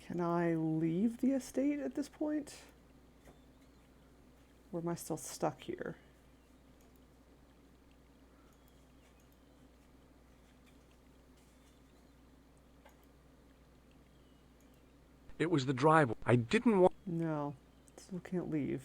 [SPEAKER 1] Can I leave the estate at this point? Or am I still stuck here?
[SPEAKER 2] It was the driveway. I didn't want.
[SPEAKER 1] No, still can't leave.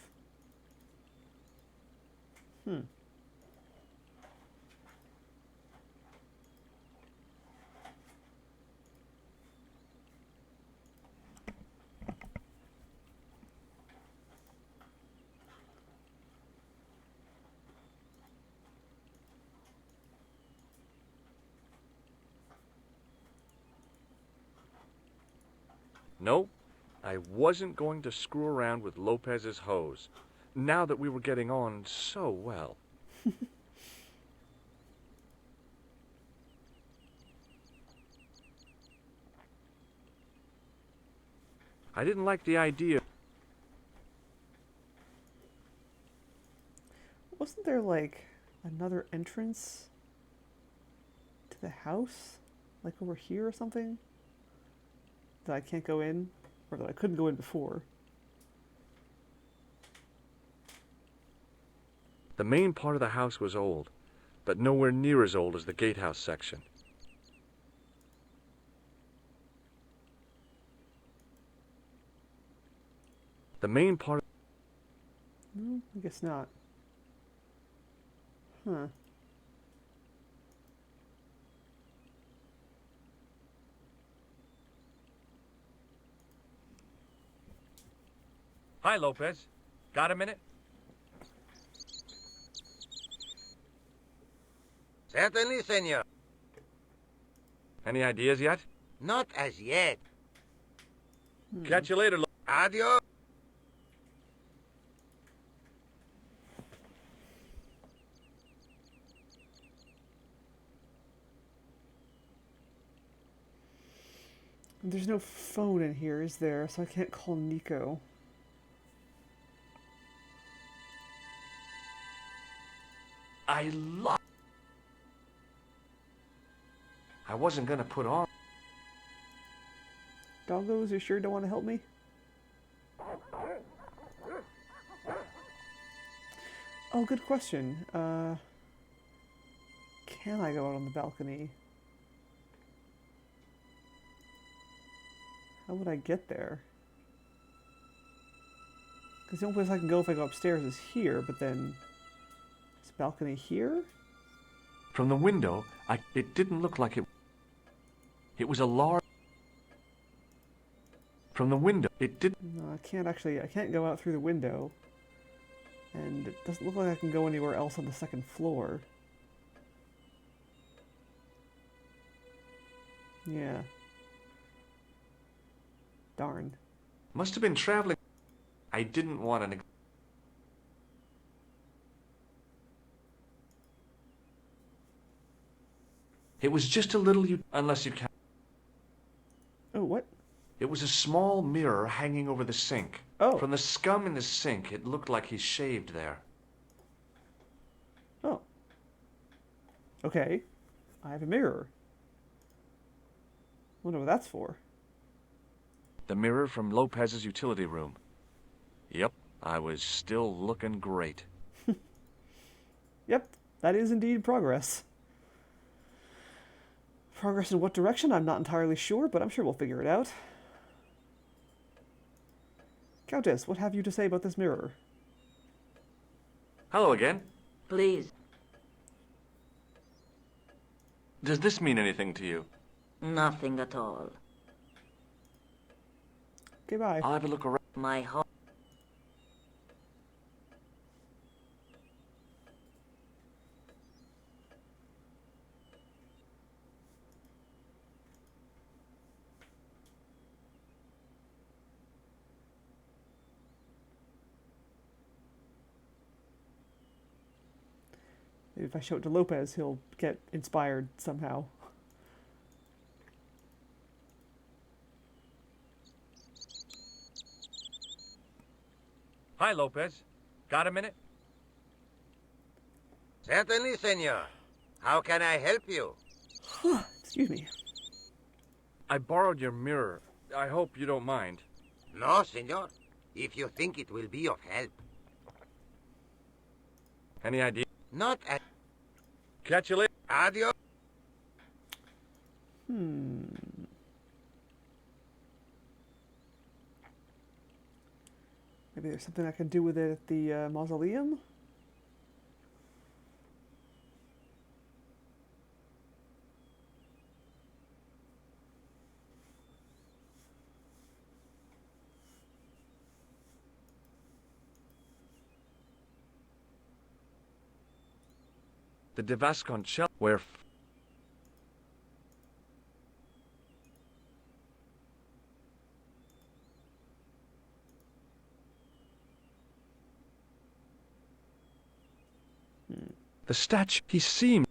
[SPEAKER 2] Nope. I wasn't going to screw around with Lopez's hose, now that we were getting on so well. I didn't like the idea.
[SPEAKER 1] Wasn't there like another entrance to the house? Like over here or something? That I can't go in? Or that I couldn't go in before?
[SPEAKER 2] The main part of the house was old, but nowhere near as old as the gatehouse section. The main part.
[SPEAKER 1] No, I guess not. Huh.
[SPEAKER 2] Hi, Lopez. Got a minute?
[SPEAKER 4] Certainly, senor.
[SPEAKER 2] Any ideas yet?
[SPEAKER 4] Not as yet.
[SPEAKER 2] Catch you later,
[SPEAKER 4] Adios.
[SPEAKER 1] There's no phone in here, is there? So I can't call Nico.
[SPEAKER 2] I wasn't gonna put on.
[SPEAKER 1] Doggos, you sure don't want to help me? Oh, good question. Can I go out on the balcony? How would I get there? Because the only place I can go if I go upstairs is here, but then... Is the balcony here?
[SPEAKER 2] From the window, it didn't look like it. It was a large. From the window, it didn't.
[SPEAKER 1] No, I can't go out through the window. And it doesn't look like I can go anywhere else on the second floor. Yeah. Darn.
[SPEAKER 2] Must have been traveling. I didn't want to. It was just a little unless you can.
[SPEAKER 1] Oh, what?
[SPEAKER 2] It was a small mirror hanging over the sink.
[SPEAKER 1] Oh.
[SPEAKER 2] From the scum in the sink, it looked like he shaved there.
[SPEAKER 1] Oh. Okay. I have a mirror. Wonder what that's for.
[SPEAKER 2] The mirror from Lopez's utility room. Yep, I was still looking great.
[SPEAKER 1] Yep, that is indeed progress. Progress in what direction? I'm not entirely sure, but I'm sure we'll figure it out. Countess, what have you to say about this mirror?
[SPEAKER 2] Hello again.
[SPEAKER 5] Please.
[SPEAKER 2] Does this mean anything to you?
[SPEAKER 5] Nothing at all.
[SPEAKER 1] Okay, bye.
[SPEAKER 2] I'll have a look around.
[SPEAKER 5] My home.
[SPEAKER 1] Maybe if I show it to Lopez, he'll get inspired somehow.
[SPEAKER 2] Hi, Lopez. Got a minute?
[SPEAKER 4] Certainly, senor. How can I help you?
[SPEAKER 1] Excuse me.
[SPEAKER 2] I borrowed your mirror. I hope you don't mind.
[SPEAKER 4] No, senor. If you think it will be of help.
[SPEAKER 2] Any idea?
[SPEAKER 4] Not at...
[SPEAKER 2] Catch you later.
[SPEAKER 4] Adios.
[SPEAKER 1] Maybe there's something I can do with it at the mausoleum?
[SPEAKER 2] The de Vasconcelos, where... The statue, he seemed...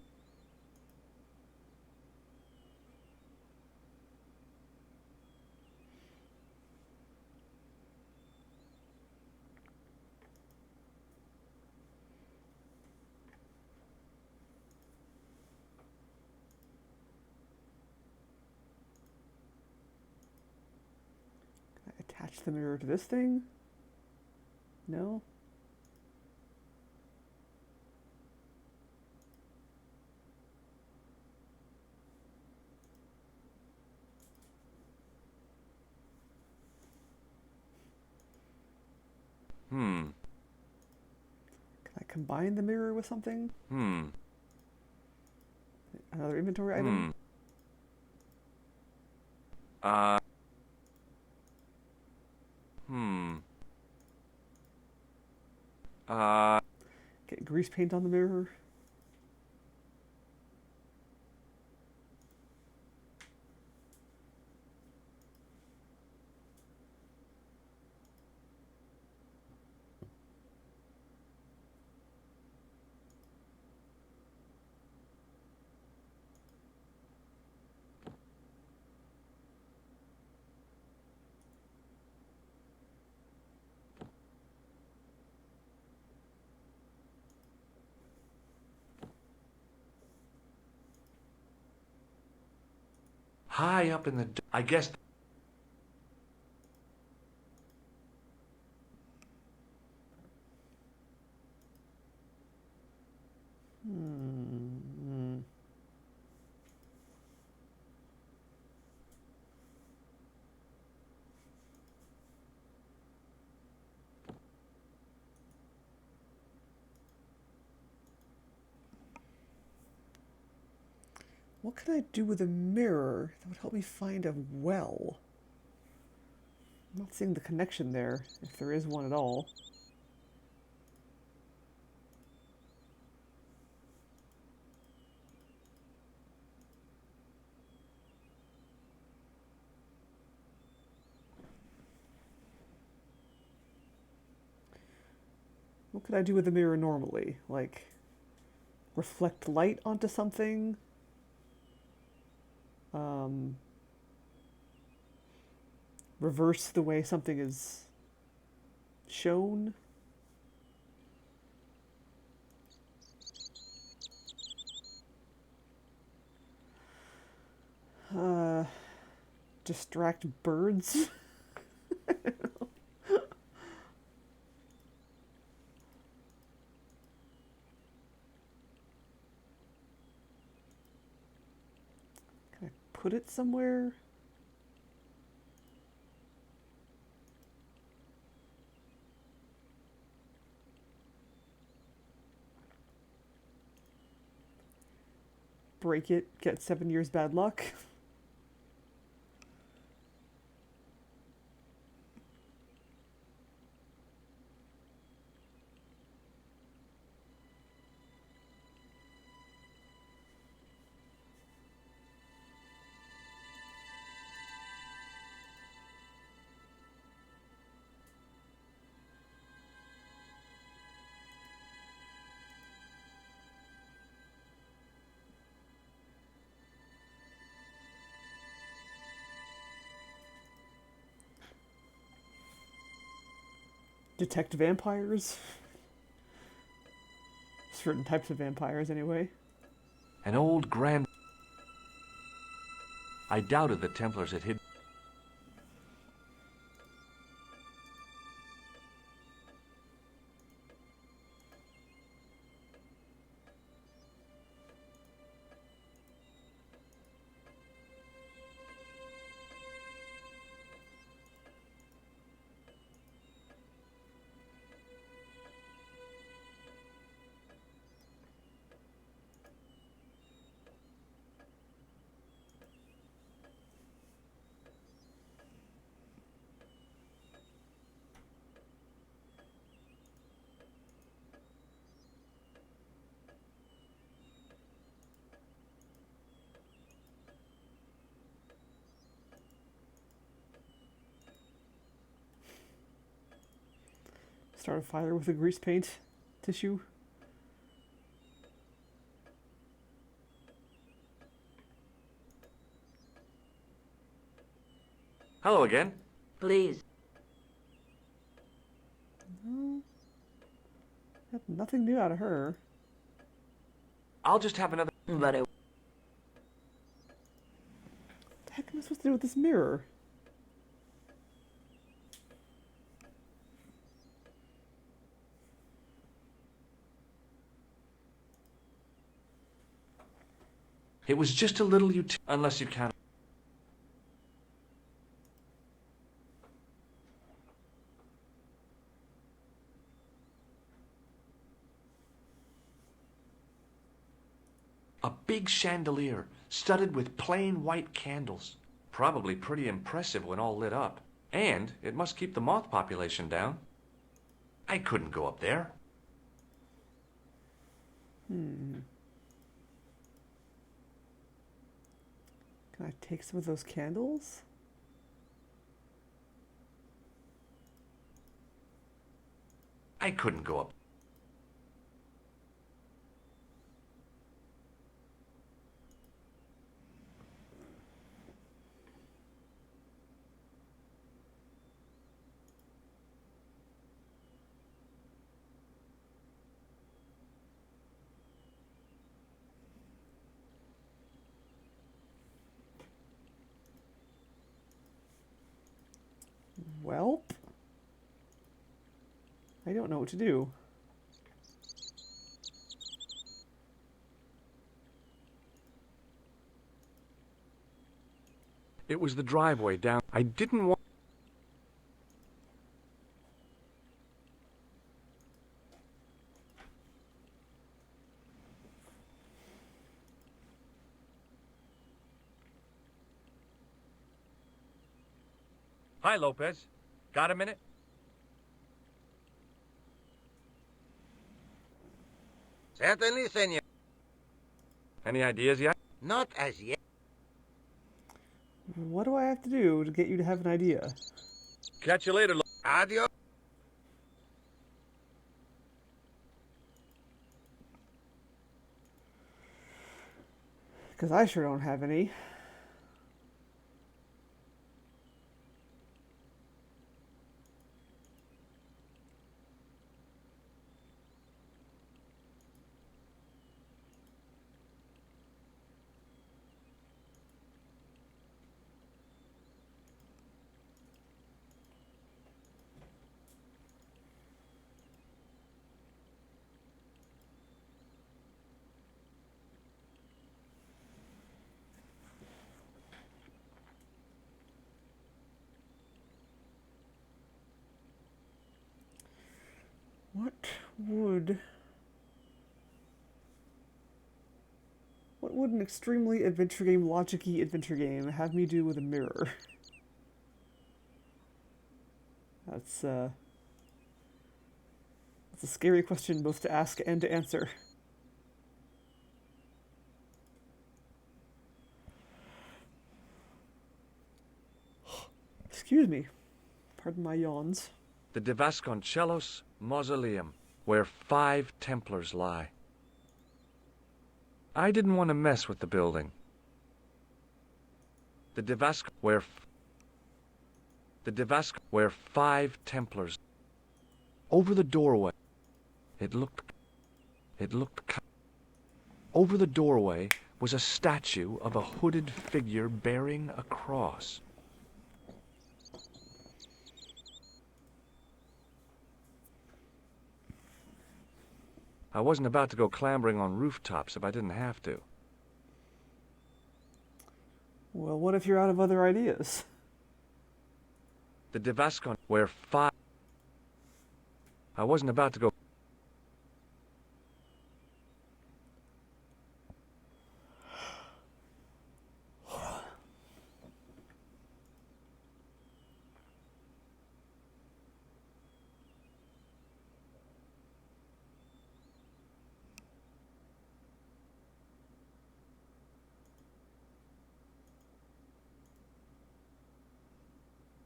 [SPEAKER 1] Can I attach the mirror to this thing? No? Can I combine the mirror with something? Another inventory item? Get grease paint on the mirror?
[SPEAKER 2] High up in the... I guess...
[SPEAKER 1] What can I do with a mirror that would help me find a well? I'm not seeing the connection there, if there is one at all. What could I do with the mirror normally? Like, reflect light onto something? um, reverse the way something is shown. Uh, distract birds. Can I put it somewhere? Break it, get 7 years bad luck. Detect vampires. Certain types of vampires, anyway.
[SPEAKER 2] An old grand... I doubted the Templars had hidden...
[SPEAKER 1] Start a fire with a grease paint tissue.
[SPEAKER 2] Hello again.
[SPEAKER 5] Please.
[SPEAKER 1] No. Got nothing new out of her.
[SPEAKER 2] I'll just have another...
[SPEAKER 5] Very
[SPEAKER 1] What the heck am I supposed to do with this mirror?
[SPEAKER 2] It was just a little unless you count... A big chandelier, studded with plain white candles. Probably pretty impressive when all lit up. And it must keep the moth population down. I couldn't go up there.
[SPEAKER 1] Can I take some of those candles?
[SPEAKER 2] I couldn't go up.
[SPEAKER 1] Welp. I don't know what to do.
[SPEAKER 2] It was the driveway down. I didn't want... Hi, Lopez. Got a minute?
[SPEAKER 4] Certainly, senor.
[SPEAKER 2] Any ideas yet?
[SPEAKER 4] Not as yet.
[SPEAKER 1] What do I have to do to get you to have an idea?
[SPEAKER 2] Catch you later,
[SPEAKER 4] Adios.
[SPEAKER 1] Because I sure don't have any. would... What would an extremely adventure game, logic-y adventure game have me do with a mirror? That's a scary question both to ask and to answer. Excuse me. Pardon my yawns.
[SPEAKER 2] The De Vasconcellos Mausoleum, where 5 Templars lie. I didn't want to mess with the building. The De Vasc... where... The De Vasc... where 5 Templars... Over the doorway. It looked... Over the doorway was a statue of a hooded figure bearing a cross. I wasn't about to go clambering on rooftops if I didn't have to.
[SPEAKER 1] Well, what if you're out of other ideas?
[SPEAKER 2] The De Vascon... where 5... I wasn't about to go...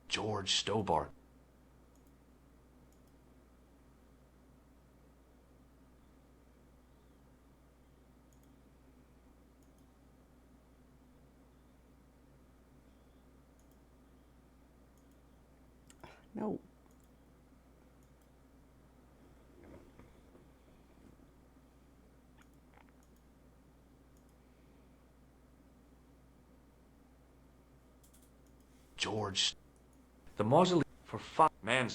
[SPEAKER 2] George Stobart.
[SPEAKER 1] No.
[SPEAKER 2] George... The mausoleum for 5... Man...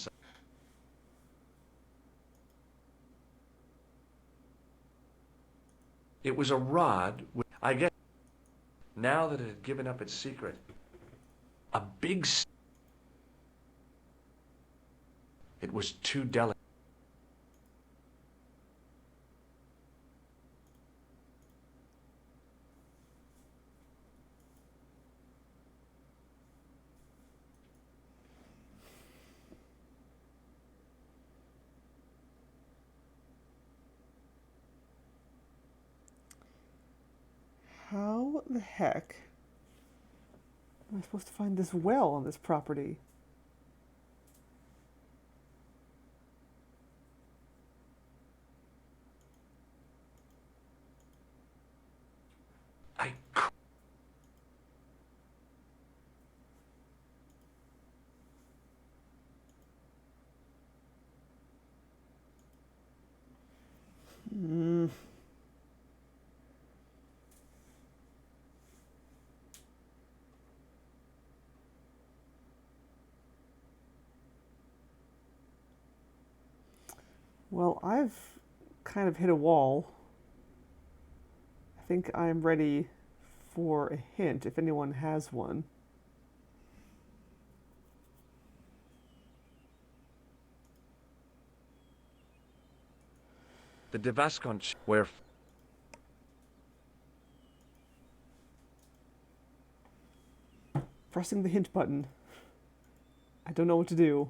[SPEAKER 2] It was a rod with... I guess... Now that it had given up its secret, a big... It was too delicate.
[SPEAKER 1] How the heck am I supposed to find this well on this property?
[SPEAKER 2] I...
[SPEAKER 1] Hmm. Well, I've kind of hit a wall. I think I'm ready for a hint, if anyone has one.
[SPEAKER 2] The De Vasconch... where...
[SPEAKER 1] Pressing the hint button. I don't know what to do.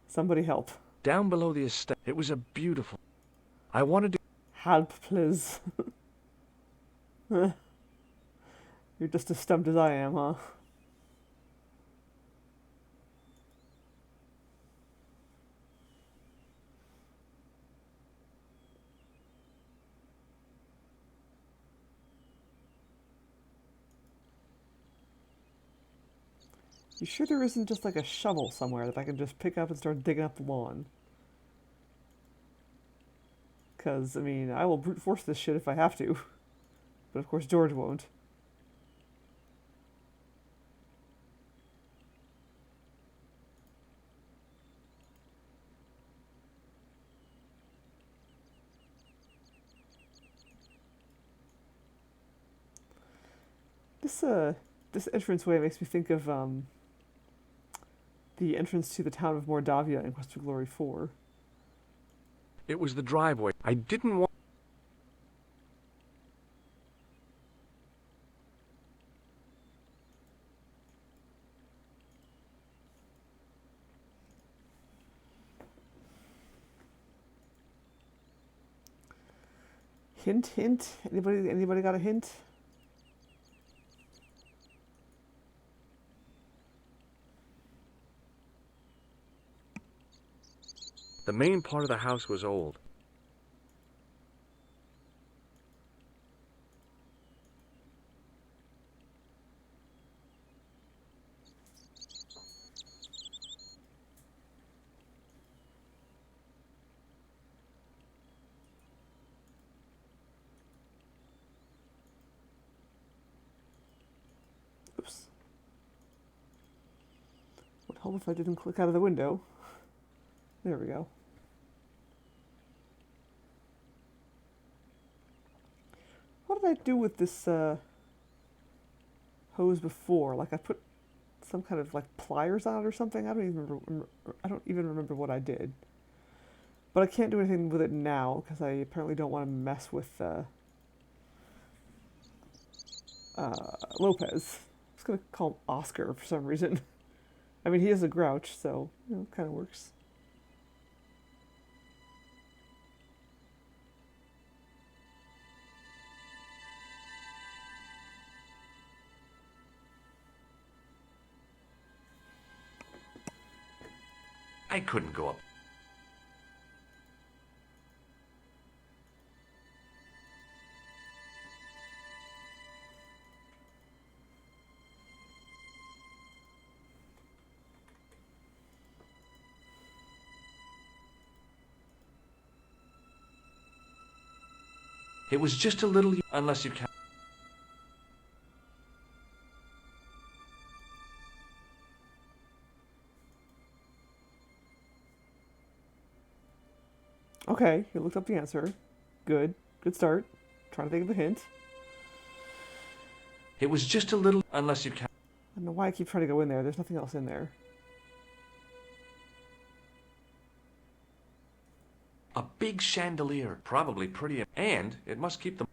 [SPEAKER 1] Somebody help.
[SPEAKER 2] Down below the estate, it was a beautiful... I wanted to...
[SPEAKER 1] Help, please. You're just as stumped as I am, huh? You sure there isn't just like a shovel somewhere that I can just pick up and start digging up the lawn? Because, I mean, I will brute force this shit if I have to. But of course George won't. This entranceway makes me think of, the the entrance to the town of Mordavia in Quest for Glory 4.
[SPEAKER 2] It was the driveway. I didn't want...
[SPEAKER 1] Hint, hint. Anybody got a hint?
[SPEAKER 2] The main part of the house was old.
[SPEAKER 1] Oops. Would help if I didn't click out of the window. There we go. What did I do with this hose before? Like I put some kind of like pliers on it or something? I don't even remember what I did. But I can't do anything with it now because I apparently don't want to mess with Lopez. I was gonna call him Oscar for some reason. I mean, he is a grouch, so you know, it kind of works.
[SPEAKER 2] I couldn't go up. It was just a little... Unless you count...
[SPEAKER 1] Okay, you looked up the answer. Good. Good start. Trying to think of a hint.
[SPEAKER 2] It was just a little... Unless you count...
[SPEAKER 1] I don't know why I keep trying to go in there. There's nothing else in there.
[SPEAKER 2] A big chandelier. Probably pretty... And it must keep the...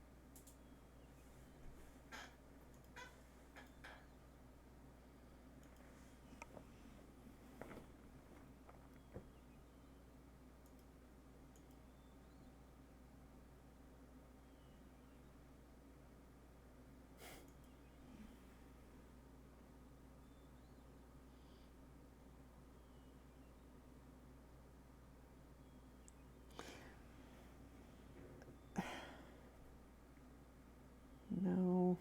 [SPEAKER 1] No.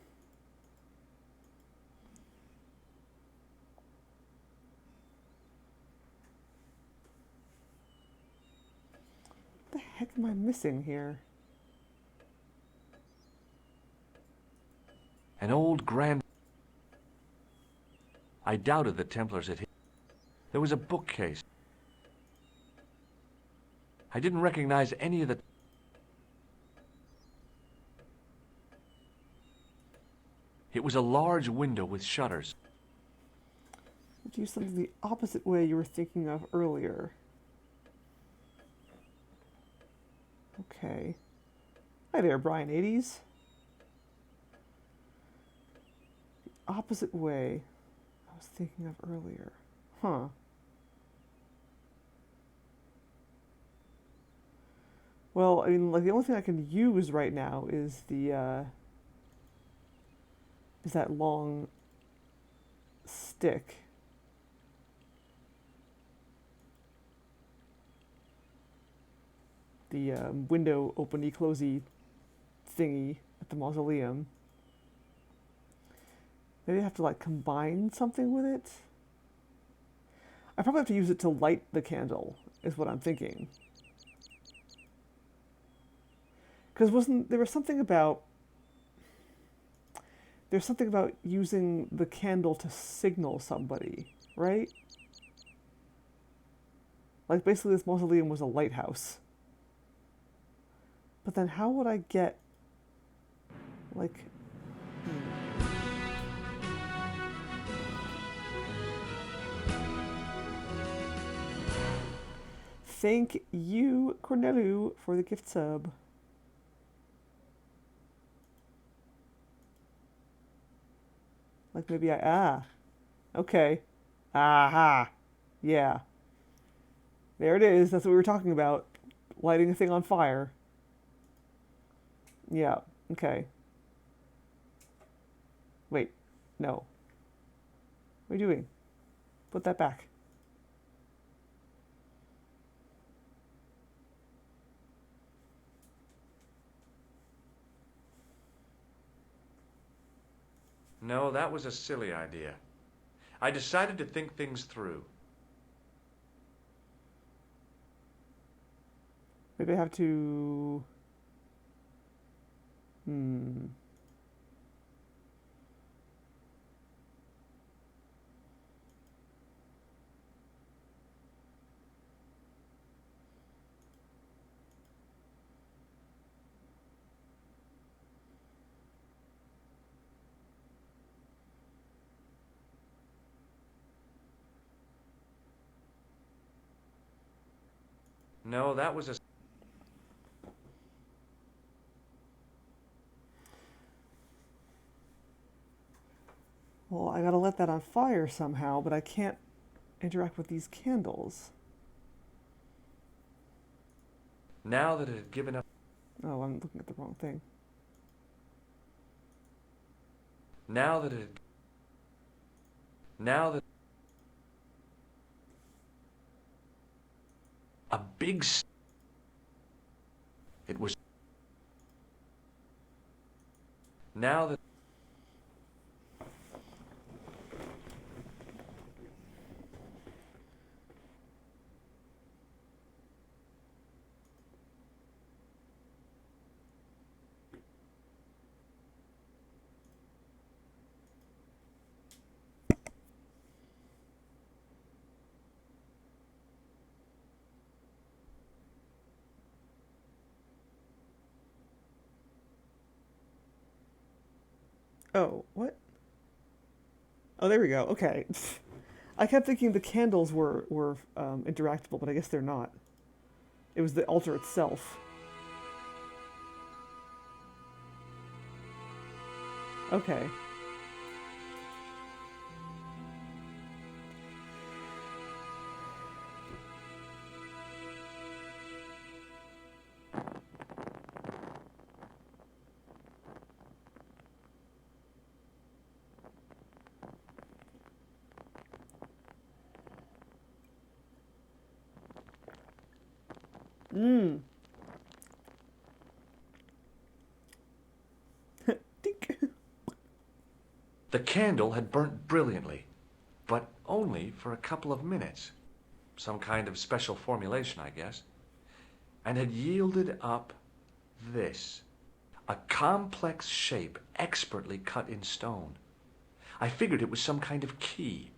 [SPEAKER 1] What the heck am I missing here?
[SPEAKER 2] An old grand... I doubted the Templars had hit. There was a bookcase. I didn't recognize any of the... It was a large window with shutters.
[SPEAKER 1] Do something the opposite way you were thinking of earlier. Okay. Hi there, Brian 80s. The opposite way I was thinking of earlier. Huh. Well, I mean, like the only thing I can use right now is the is that long stick. The window open-y closey thingy at the mausoleum. Maybe I have to like combine something with it. I probably have to use it to light the candle, is what I'm thinking. Because there was something about there's something about using the candle to signal somebody, right? Like basically this mausoleum was a lighthouse. But then how would I get like Thank you, Cornelu, for the gift sub. Like maybe okay. Aha. Yeah. There it is. That's what we were talking about. Lighting a thing on fire. Yeah. Okay. Wait. No. What are you doing? Put that back.
[SPEAKER 2] No, that was a silly idea. I decided to think things through.
[SPEAKER 1] Maybe I have to...
[SPEAKER 2] No, that was a...
[SPEAKER 1] Well, I gotta let that on fire somehow, but I can't interact with these candles.
[SPEAKER 2] Now that it had given up...
[SPEAKER 1] Oh, I'm looking at the wrong thing.
[SPEAKER 2] Now that it had... Now that... A big... It was... Now that...
[SPEAKER 1] Oh, what? Oh, there we go. Okay. I kept thinking the candles were interactable, but I guess they're not. It was the altar itself. Okay. Mmm. Dink.
[SPEAKER 2] The candle had burnt brilliantly, but only for a couple of minutes. Some kind of special formulation, I guess. And had yielded up this. A complex shape expertly cut in stone. I figured it was some kind of key.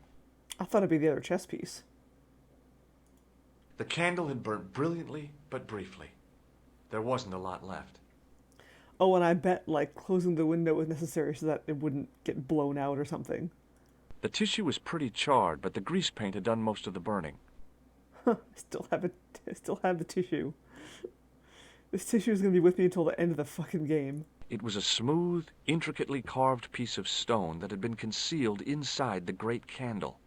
[SPEAKER 1] I thought it'd be the other chess piece.
[SPEAKER 2] The candle had burnt brilliantly, but briefly. There wasn't a lot left.
[SPEAKER 1] Oh, and I bet, like, closing the window was necessary so that it wouldn't get blown out or something.
[SPEAKER 2] The tissue was pretty charred, but the grease paint had done most of the burning.
[SPEAKER 1] Huh, I still have the tissue. This tissue is going to be with me until the end of the fucking game.
[SPEAKER 2] It was a smooth, intricately carved piece of stone that had been concealed inside the great candle.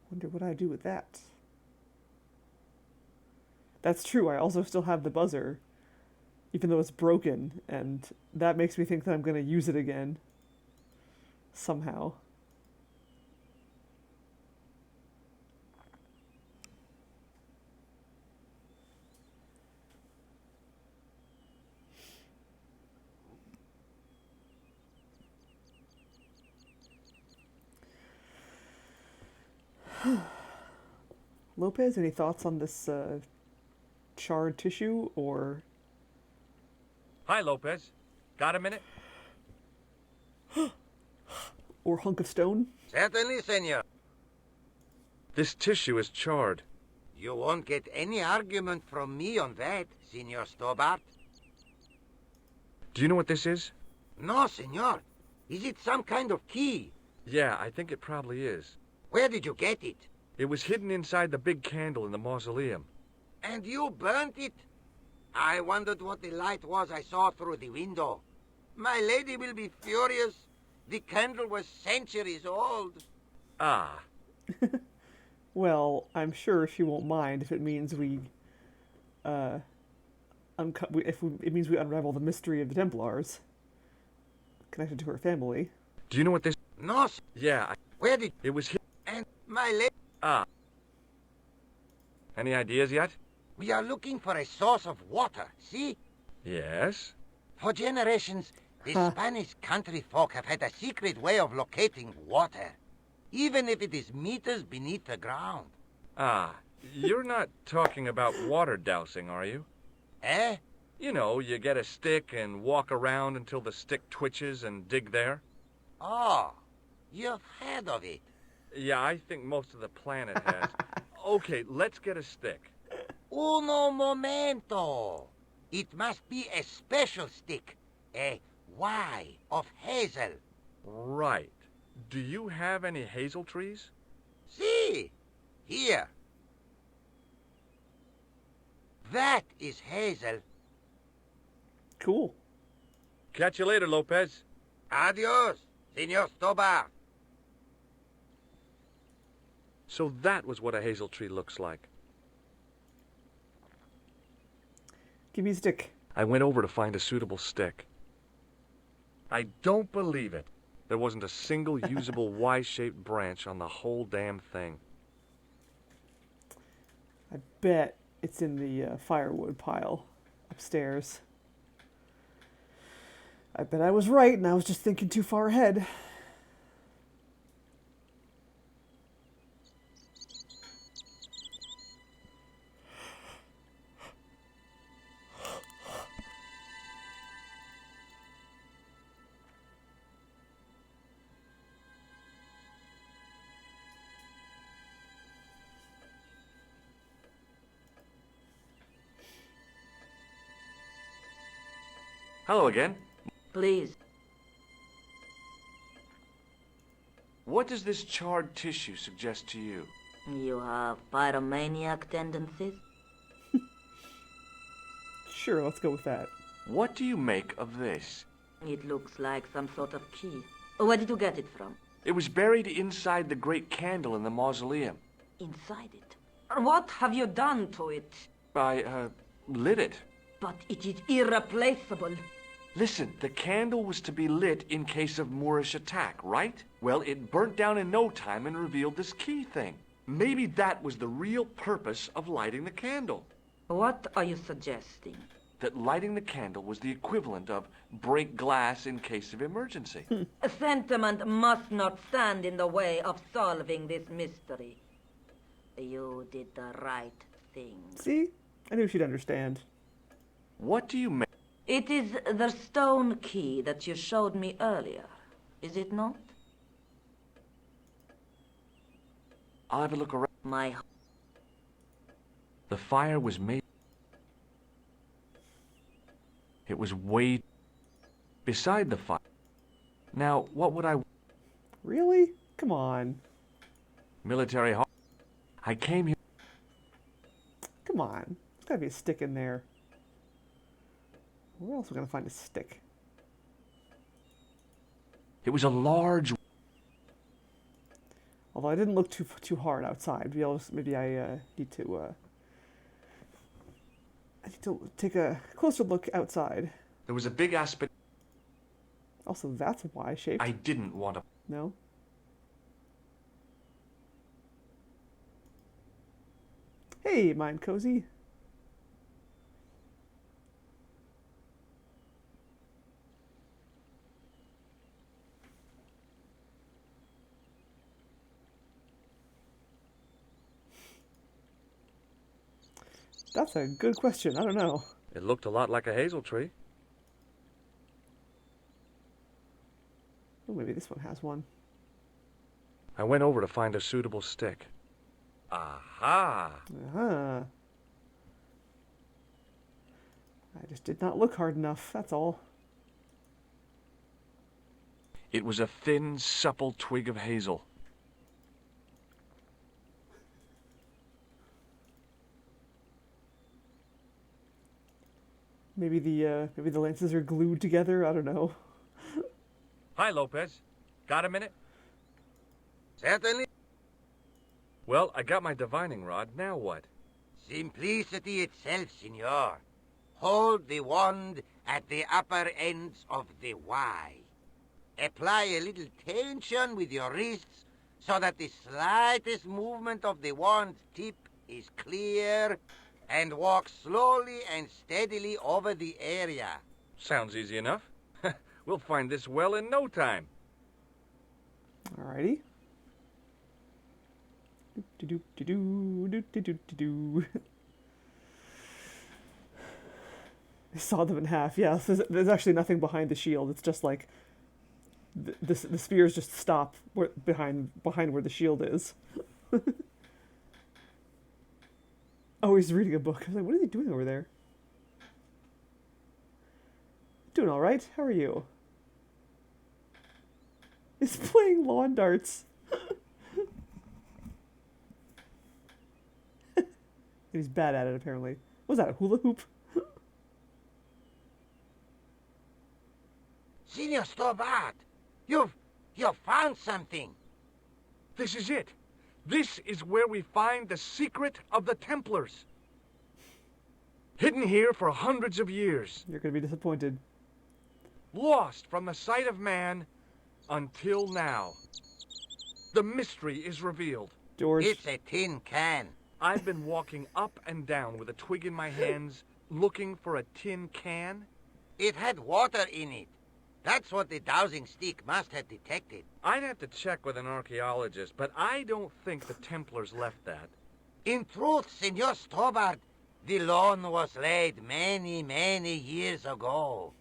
[SPEAKER 1] Wonder what I do with that. That's true, I also still have the buzzer, even though it's broken, and that makes me think that I'm going to use it again. Somehow. Lopez, any thoughts on this charred tissue, or...
[SPEAKER 2] Hi, Lopez. Got a minute?
[SPEAKER 1] or hunk of stone?
[SPEAKER 4] Certainly, senor.
[SPEAKER 2] This tissue is charred.
[SPEAKER 4] You won't get any argument from me on that, Senor Stobart.
[SPEAKER 2] Do you know what this is?
[SPEAKER 4] No, senor. Is it some kind of key?
[SPEAKER 2] Yeah, I think it probably is.
[SPEAKER 4] Where did you get it?
[SPEAKER 2] It was hidden inside the big candle in the mausoleum.
[SPEAKER 4] And you burnt it? I wondered what the light was I saw through the window. My lady will be furious. The candle was centuries old.
[SPEAKER 2] Ah,
[SPEAKER 1] Well, I'm sure she won't mind if it means we, it means we unravel the mystery of the Templars connected to her family.
[SPEAKER 2] do you know what this...
[SPEAKER 4] No,
[SPEAKER 2] Yeah,
[SPEAKER 4] where did...
[SPEAKER 2] it was hidden...
[SPEAKER 4] And my lady...
[SPEAKER 2] Ah. Any ideas yet?
[SPEAKER 4] We are looking for a source of water, see?
[SPEAKER 2] Yes.
[SPEAKER 4] For generations, the Spanish country folk have had a secret way of locating water, even if it is meters beneath the ground.
[SPEAKER 2] Ah, you're not talking about water dousing, are you?
[SPEAKER 4] Eh?
[SPEAKER 2] You know, you get a stick and walk around until the stick twitches and dig there.
[SPEAKER 4] Oh, you've heard of it.
[SPEAKER 2] Yeah, I think most of the planet has. Okay, let's get a stick.
[SPEAKER 4] Uno momento. It must be a special stick, a Y of hazel.
[SPEAKER 2] Right. Do you have any hazel trees?
[SPEAKER 4] See? Here. That is hazel.
[SPEAKER 1] Cool.
[SPEAKER 2] Catch you later, Lopez.
[SPEAKER 4] Adios, Senor Stobar.
[SPEAKER 2] So that was what a hazel tree looks like.
[SPEAKER 1] Give me a stick.
[SPEAKER 2] I went over to find a suitable stick. I don't believe it. There wasn't a single usable Y-shaped branch on the whole damn thing.
[SPEAKER 1] I bet it's in the firewood pile upstairs. I bet I was right, and I was just thinking too far ahead.
[SPEAKER 2] Hello again.
[SPEAKER 5] Please.
[SPEAKER 2] What does this charred tissue suggest to you?
[SPEAKER 5] You have pyromaniac tendencies?
[SPEAKER 1] Sure, let's go with that.
[SPEAKER 2] What do you make of this?
[SPEAKER 5] It looks like some sort of key. Where did you get it from?
[SPEAKER 2] It was buried inside the great candle in the mausoleum.
[SPEAKER 5] Inside it. What have you done to it?
[SPEAKER 2] I, lit it.
[SPEAKER 5] But it is irreplaceable.
[SPEAKER 2] Listen, the candle was to be lit in case of Moorish attack, right? Well, it burnt down in no time and revealed this key thing. Maybe that was the real purpose of lighting the candle.
[SPEAKER 5] What are you suggesting?
[SPEAKER 2] That lighting the candle was the equivalent of break glass in case of emergency.
[SPEAKER 5] Sentiment must not stand in the way of solving this mystery. You did the right thing.
[SPEAKER 1] See? I knew she'd understand.
[SPEAKER 2] What do you make?
[SPEAKER 5] It is the stone key that you showed me earlier, is it not?
[SPEAKER 2] I'll have a look around.
[SPEAKER 5] My...
[SPEAKER 2] The fire was made. It was way beside the fire. Now, what would I...
[SPEAKER 1] Really? Come on.
[SPEAKER 2] Military... I came here...
[SPEAKER 1] Come on. There's gotta be a stick in there. Where else are we gonna find a stick?
[SPEAKER 2] It was a large...
[SPEAKER 1] Although I didn't look too hard outside. Maybe I need to take a closer look outside.
[SPEAKER 2] There was a big aspect...
[SPEAKER 1] Also, that's Y-shaped.
[SPEAKER 2] I didn't want to...
[SPEAKER 1] No? Hey, Mind Cozy. That's a good question. I don't know.
[SPEAKER 2] It looked a lot like a hazel tree.
[SPEAKER 1] Oh, maybe this one has one.
[SPEAKER 2] I went over to find a suitable stick. Aha!
[SPEAKER 1] Uh-huh. I just did not look hard enough, that's all.
[SPEAKER 2] It was a thin, supple twig of hazel.
[SPEAKER 1] Maybe the lances are glued together. I don't know.
[SPEAKER 2] Hi, Lopez. Got a minute?
[SPEAKER 4] Certainly.
[SPEAKER 2] Well, I got my divining rod. Now what?
[SPEAKER 4] Simplicity itself, senor. Hold the wand at the upper ends of the Y. Apply a little tension with your wrists so that the slightest movement of the wand tip is clear, and walk slowly and steadily over the area.
[SPEAKER 2] Sounds easy enough. We'll find this well in no time.
[SPEAKER 1] Alrighty. Do. I saw them in half. Yeah, there's actually nothing behind the shield. It's just like the spears just stop behind where the shield is. Oh, he's reading a book. I was like, what is he doing over there? Doing all right. How are you? He's playing lawn darts. And he's bad at it, apparently. What was that, a hula hoop?
[SPEAKER 4] Senor Stobart, you've found something.
[SPEAKER 2] This is it. This is where we find the secret of the Templars. Hidden here for hundreds of years.
[SPEAKER 1] You're going to be disappointed.
[SPEAKER 2] Lost from the sight of man until now. The mystery is revealed.
[SPEAKER 1] George.
[SPEAKER 4] It's a tin can.
[SPEAKER 2] I've been walking up and down with a twig in my hands, looking for a tin can.
[SPEAKER 4] It had water in it. That's what the dowsing stick must have detected.
[SPEAKER 2] I'd have to check with an archaeologist, but I don't think the Templars left that.
[SPEAKER 4] In truth, Senor Stobart, the loan was laid many, many years ago.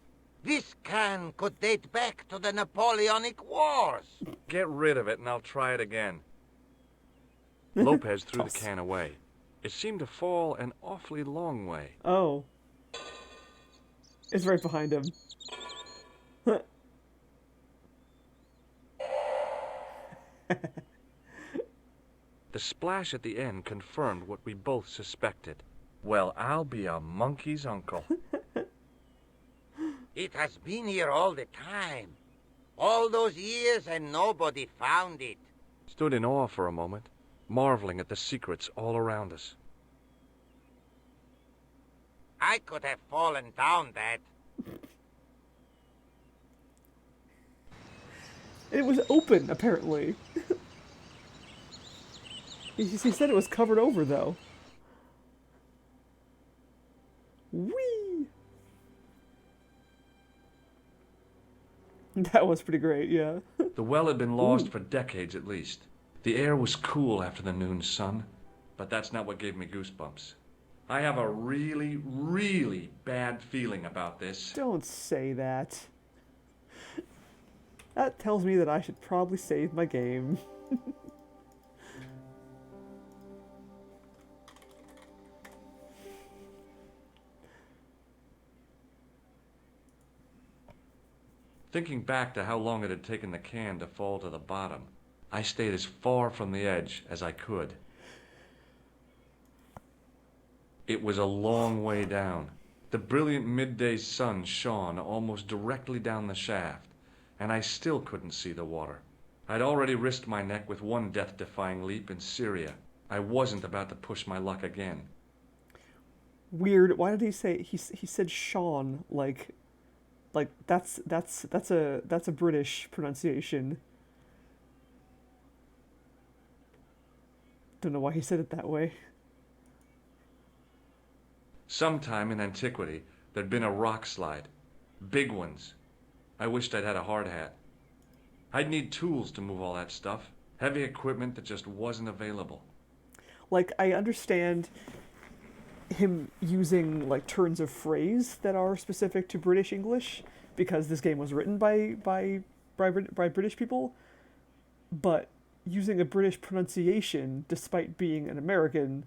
[SPEAKER 4] This can could date back to the Napoleonic Wars.
[SPEAKER 2] Get rid of it and I'll try it again. Lopez threw the can away. It seemed to fall an awfully long way.
[SPEAKER 1] Oh. It's right behind him.
[SPEAKER 2] The splash at the end confirmed what we both suspected. Well, I'll be a monkey's uncle.
[SPEAKER 4] It has been here all the time. All those years and nobody found it.
[SPEAKER 2] Stood in awe for a moment, marveling at the secrets all around us.
[SPEAKER 4] I could have fallen down that.
[SPEAKER 1] It was open, apparently. He said it was covered over, though. Whee! That was pretty great, yeah.
[SPEAKER 2] The well had been lost for decades at least. The air was cool after the noon sun, but that's not what gave me goosebumps. I have a really, really bad feeling about this.
[SPEAKER 1] Don't say that. That tells me that I should probably save my game.
[SPEAKER 2] Thinking back to how long it had taken the can to fall to the bottom, I stayed as far from the edge as I could. It was a long way down. The brilliant midday sun shone almost directly down the shaft, and I still couldn't see the water. I'd already risked my neck with one death-defying leap in Syria. I wasn't about to push my luck again.
[SPEAKER 1] Weird. Why did he say he said Sean like that's a British pronunciation. Don't know why he said it that way.
[SPEAKER 2] Sometime in antiquity, there'd been a rock slide. Big ones. I wished I'd had a hard hat. I'd need tools to move all that stuff. Heavy equipment that just wasn't available.
[SPEAKER 1] Like, I understand him using, like, turns of phrase that are specific to British English, because this game was written by British people, but using a British pronunciation, despite being an American,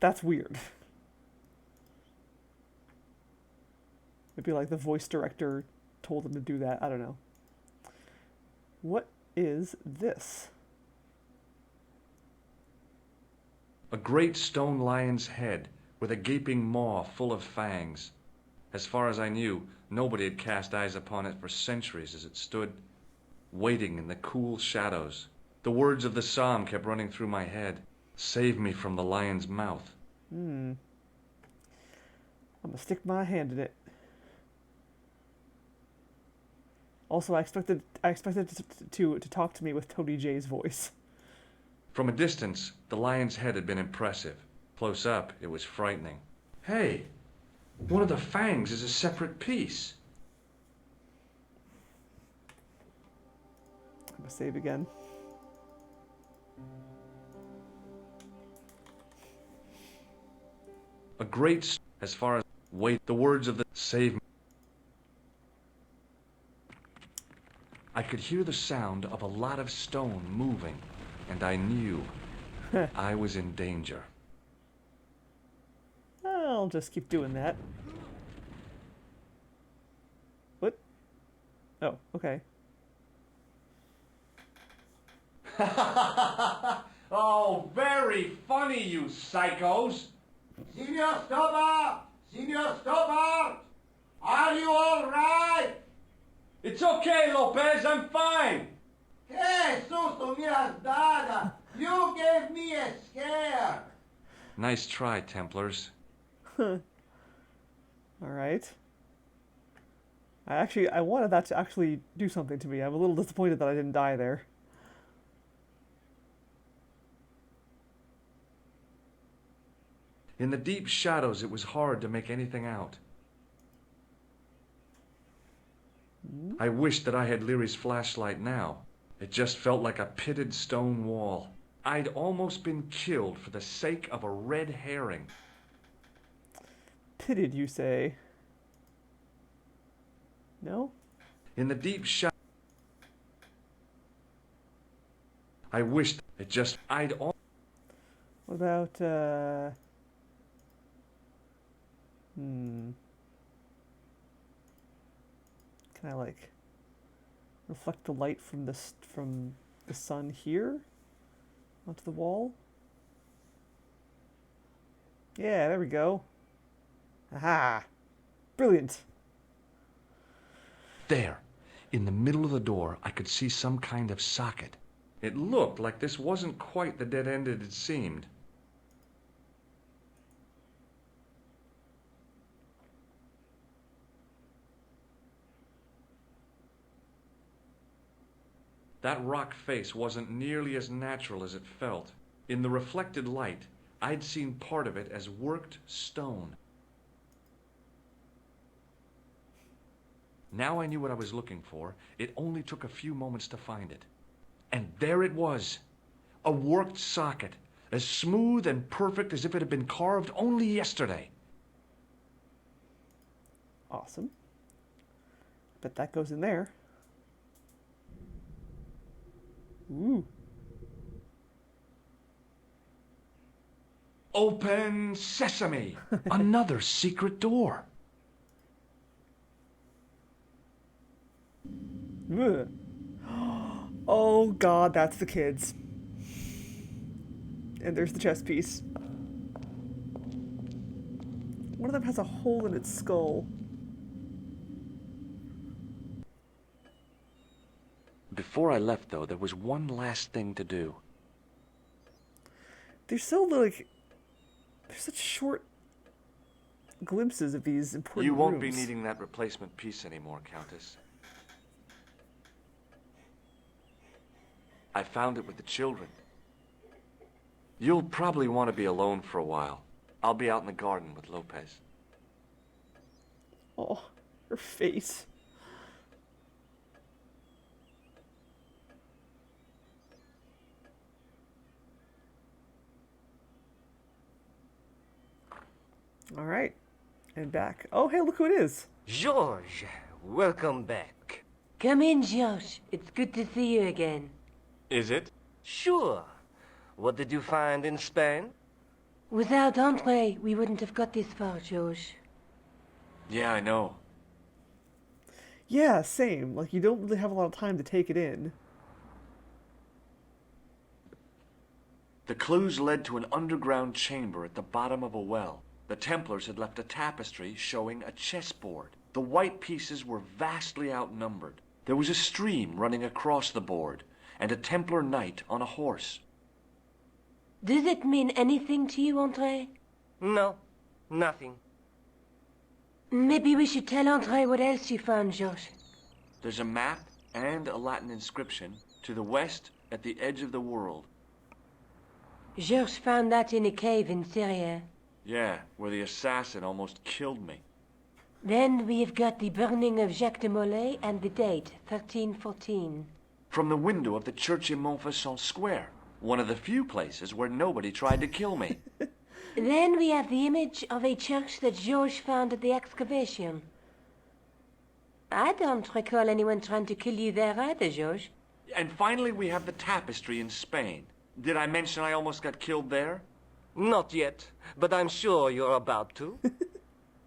[SPEAKER 1] that's weird. Maybe, like, the voice director told him to do that. I don't know. What is this?
[SPEAKER 2] A great stone lion's head with a gaping maw full of fangs. As far as I knew, nobody had cast eyes upon it for centuries as it stood, waiting in the cool shadows. The words of the psalm kept running through my head. Save me from the lion's mouth.
[SPEAKER 1] I'm gonna stick my hand in it. Also, I expected to talk to me with Tony J's voice.
[SPEAKER 2] From a distance, the lion's head had been impressive. Close up, it was frightening. Hey, one of the fangs is a separate piece.
[SPEAKER 1] I'm gonna save again.
[SPEAKER 2] A great, as far as, wait, the words of the, save me. I could hear the sound of a lot of stone moving, and I knew I was in danger.
[SPEAKER 1] I'll just keep doing that. What? Oh, okay.
[SPEAKER 2] Oh, very funny, you psychos!
[SPEAKER 4] Signor Stobart! Signor Stobart! Are you all right?
[SPEAKER 2] It's okay, Lopez, I'm fine!
[SPEAKER 4] Hey, susto mi has dada! You gave me a scare!
[SPEAKER 2] Nice try, Templars.
[SPEAKER 1] Alright. I wanted that to actually do something to me. I'm a little disappointed that I didn't die there.
[SPEAKER 2] In the deep shadows, it was hard to make anything out. I wished that I had Leary's flashlight now. It just felt like a pitted stone wall. I'd almost been killed for the sake of a red herring.
[SPEAKER 1] Pitted, you say? No?
[SPEAKER 2] In the deep shadows, I wished it just...
[SPEAKER 1] What about, Can I, like, reflect the light from the sun here onto the wall? Yeah, there we go. Aha! Brilliant!
[SPEAKER 2] There, in the middle of the door, I could see some kind of socket. It looked like this wasn't quite the dead end it had seemed. That rock face wasn't nearly as natural as it felt. In the reflected light, I'd seen part of it as worked stone. Now I knew what I was looking for. It only took a few moments to find it. And there it was. A worked socket, as smooth and perfect as if it had been carved only yesterday.
[SPEAKER 1] Awesome. Bet that goes in there. Ooh.
[SPEAKER 2] Open sesame! Another secret door.
[SPEAKER 1] Ugh. Oh god, that's the kids. And there's the chess piece. One of them has a hole in its skull.
[SPEAKER 2] Before I left, though, there was one last thing to do.
[SPEAKER 1] There's so like there's such short glimpses of these important
[SPEAKER 2] You won't be
[SPEAKER 1] rooms.
[SPEAKER 2] needing that replacement piece anymore, Countess. I found it with the children. You'll probably want to be alone for a while. I'll be out in the garden with Lopez.
[SPEAKER 1] Oh, her face. All right, and back. Oh, hey, look who it is.
[SPEAKER 6] George, welcome back.
[SPEAKER 3] Come in, George. It's good to see you again.
[SPEAKER 2] Is it?
[SPEAKER 6] Sure. What did you find in Spain?
[SPEAKER 3] Without Andre, we wouldn't have got this far, George.
[SPEAKER 2] Yeah, I know.
[SPEAKER 1] Yeah, same. Like, you don't really have a lot of time to take it in.
[SPEAKER 2] The clues led to an underground chamber at the bottom of a well. The Templars had left a tapestry showing a chessboard. The white pieces were vastly outnumbered. There was a stream running across the board, and a Templar knight on a horse.
[SPEAKER 3] Does it mean anything to you, Andre?
[SPEAKER 6] No, nothing.
[SPEAKER 3] Maybe we should tell Andre what else you found, Georges.
[SPEAKER 2] There's a map and a Latin inscription to the west at the edge of the world.
[SPEAKER 3] Georges found that in a cave in Syria.
[SPEAKER 2] Yeah, where the assassin almost killed me.
[SPEAKER 3] Then we've got the burning of Jacques de Molay and the date, 1314.
[SPEAKER 2] From the window of the church in Montfaucon Square, one of the few places where nobody tried to kill me.
[SPEAKER 3] Then we have the image of a church that Georges found at the excavation. I don't recall anyone trying to kill you there either, Georges.
[SPEAKER 2] And finally we have the tapestry in Spain. Did I mention I almost got killed there?
[SPEAKER 6] Not yet, but I'm sure you're about to.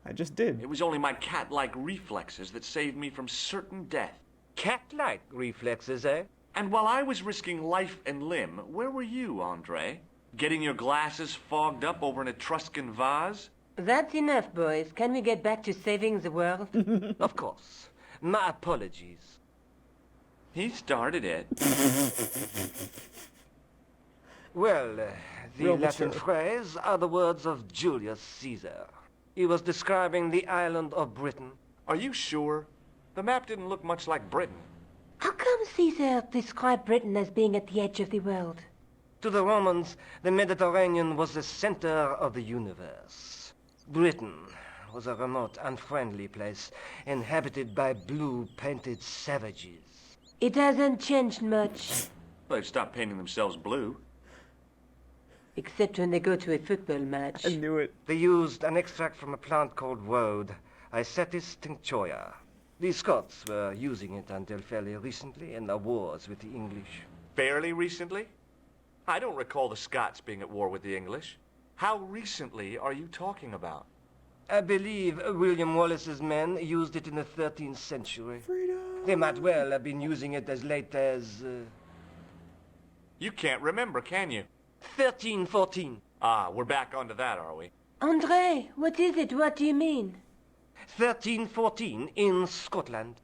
[SPEAKER 1] I just did.
[SPEAKER 2] It was only my cat-like reflexes that saved me from certain death.
[SPEAKER 6] Cat-like reflexes, eh?
[SPEAKER 2] And while I was risking life and limb, where were you, Andre? Getting your glasses fogged up over an Etruscan vase?
[SPEAKER 3] That's enough, boys. Can we get back to saving the world?
[SPEAKER 6] Of course. My apologies.
[SPEAKER 2] He started it.
[SPEAKER 6] Well, the
[SPEAKER 1] Real
[SPEAKER 6] Latin
[SPEAKER 1] mature.
[SPEAKER 6] phrase are the words of Julius Caesar. He was describing the island of Britain.
[SPEAKER 2] Are you sure? The map didn't look much like Britain.
[SPEAKER 3] How come Caesar described Britain as being at the edge of the world?
[SPEAKER 6] To the Romans, the Mediterranean was the center of the universe. Britain was a remote, unfriendly place, inhabited by blue-painted savages.
[SPEAKER 3] It hasn't changed much,
[SPEAKER 2] They've stopped painting themselves blue.
[SPEAKER 3] except when they go to a football match.
[SPEAKER 1] I knew it.
[SPEAKER 6] They used an extract from a plant called woad, Isetis tinctoria. The Scots were using it until fairly recently in their wars with the English.
[SPEAKER 2] Fairly recently? I don't recall the Scots being at war with the English. How recently are you talking about?
[SPEAKER 6] I believe William Wallace's men used it in the 13th century.
[SPEAKER 1] Freedom.
[SPEAKER 6] They might well have been using it as late as
[SPEAKER 2] You can't remember, can you?
[SPEAKER 6] 1314.
[SPEAKER 2] Ah, we're back onto that, are we?
[SPEAKER 3] Andre, what is it? What do you mean?
[SPEAKER 6] 1314 in Scotland.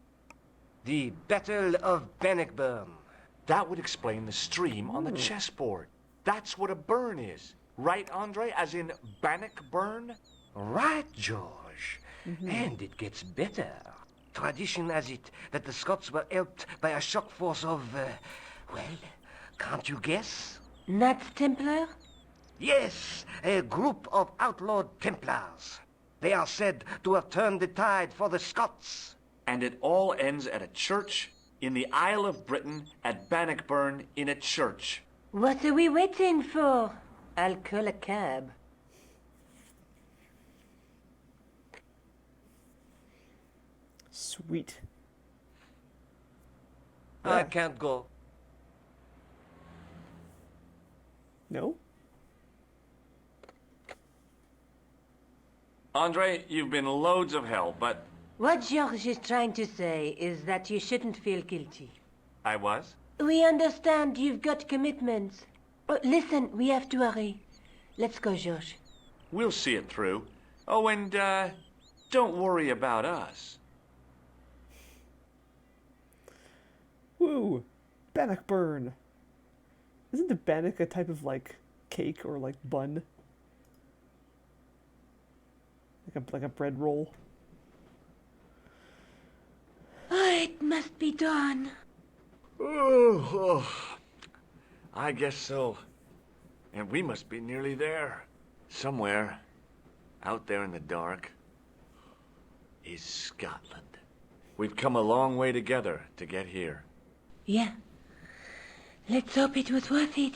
[SPEAKER 6] The Battle of Bannockburn.
[SPEAKER 2] That would explain the stream on the chessboard. That's what a burn is. Right, Andre? As in Bannockburn?
[SPEAKER 6] Right, George. And it gets better. Tradition has it that the Scots were helped by a shock force of, well, can't you guess?
[SPEAKER 3] Knights Templar?
[SPEAKER 6] Yes, a group of outlawed Templars. They are said to have turned the tide for the Scots.
[SPEAKER 2] And it all ends at a church in the Isle of Britain at Bannockburn in a church.
[SPEAKER 3] What are we waiting for? I'll call a cab.
[SPEAKER 1] Sweet.
[SPEAKER 6] I
[SPEAKER 1] Yeah.
[SPEAKER 6] can't go.
[SPEAKER 1] No?
[SPEAKER 2] Andre, you've been loads of help, but
[SPEAKER 3] What Georges is trying to say is that you shouldn't feel guilty.
[SPEAKER 2] I was.
[SPEAKER 3] We understand you've got commitments. Oh, listen, we have to hurry. Let's go, Georges.
[SPEAKER 2] We'll see it through. Oh, and, don't worry about us.
[SPEAKER 1] Woo! Bannockburn. Isn't the bannock a type of, like, cake or, like, bun? Like a bread roll?
[SPEAKER 3] Oh, it must be done.
[SPEAKER 2] Oh, I guess so. And we must be nearly there. Somewhere, out there in the dark, is Scotland. We've come a long way together to get here.
[SPEAKER 3] Yeah. Let's hope it was worth it.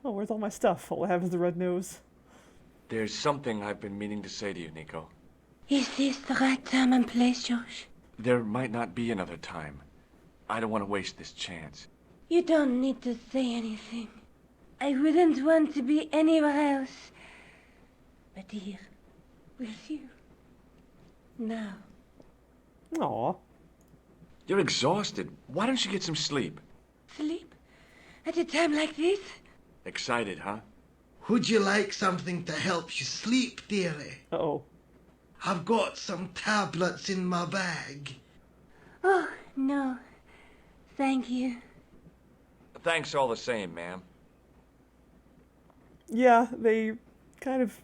[SPEAKER 1] Oh, where's all my stuff? All I have is the red nose.
[SPEAKER 2] There's something I've been meaning to say to you, Nico.
[SPEAKER 3] Is this the right time and place, Georges?
[SPEAKER 2] There might not be another time. I don't want to waste this chance.
[SPEAKER 3] You don't need to say anything. I wouldn't want to be anywhere else. But here, with you. Now.
[SPEAKER 1] Aw.
[SPEAKER 2] You're exhausted. Why don't you get some sleep?
[SPEAKER 3] Sleep? At a time like this?
[SPEAKER 2] Excited, huh?
[SPEAKER 7] Would you like something to help you sleep, dearie?
[SPEAKER 1] Uh-oh.
[SPEAKER 7] I've got some tablets in my bag.
[SPEAKER 3] Oh, no. Thank you.
[SPEAKER 2] Thanks all the same, ma'am.
[SPEAKER 1] Yeah, they kind of,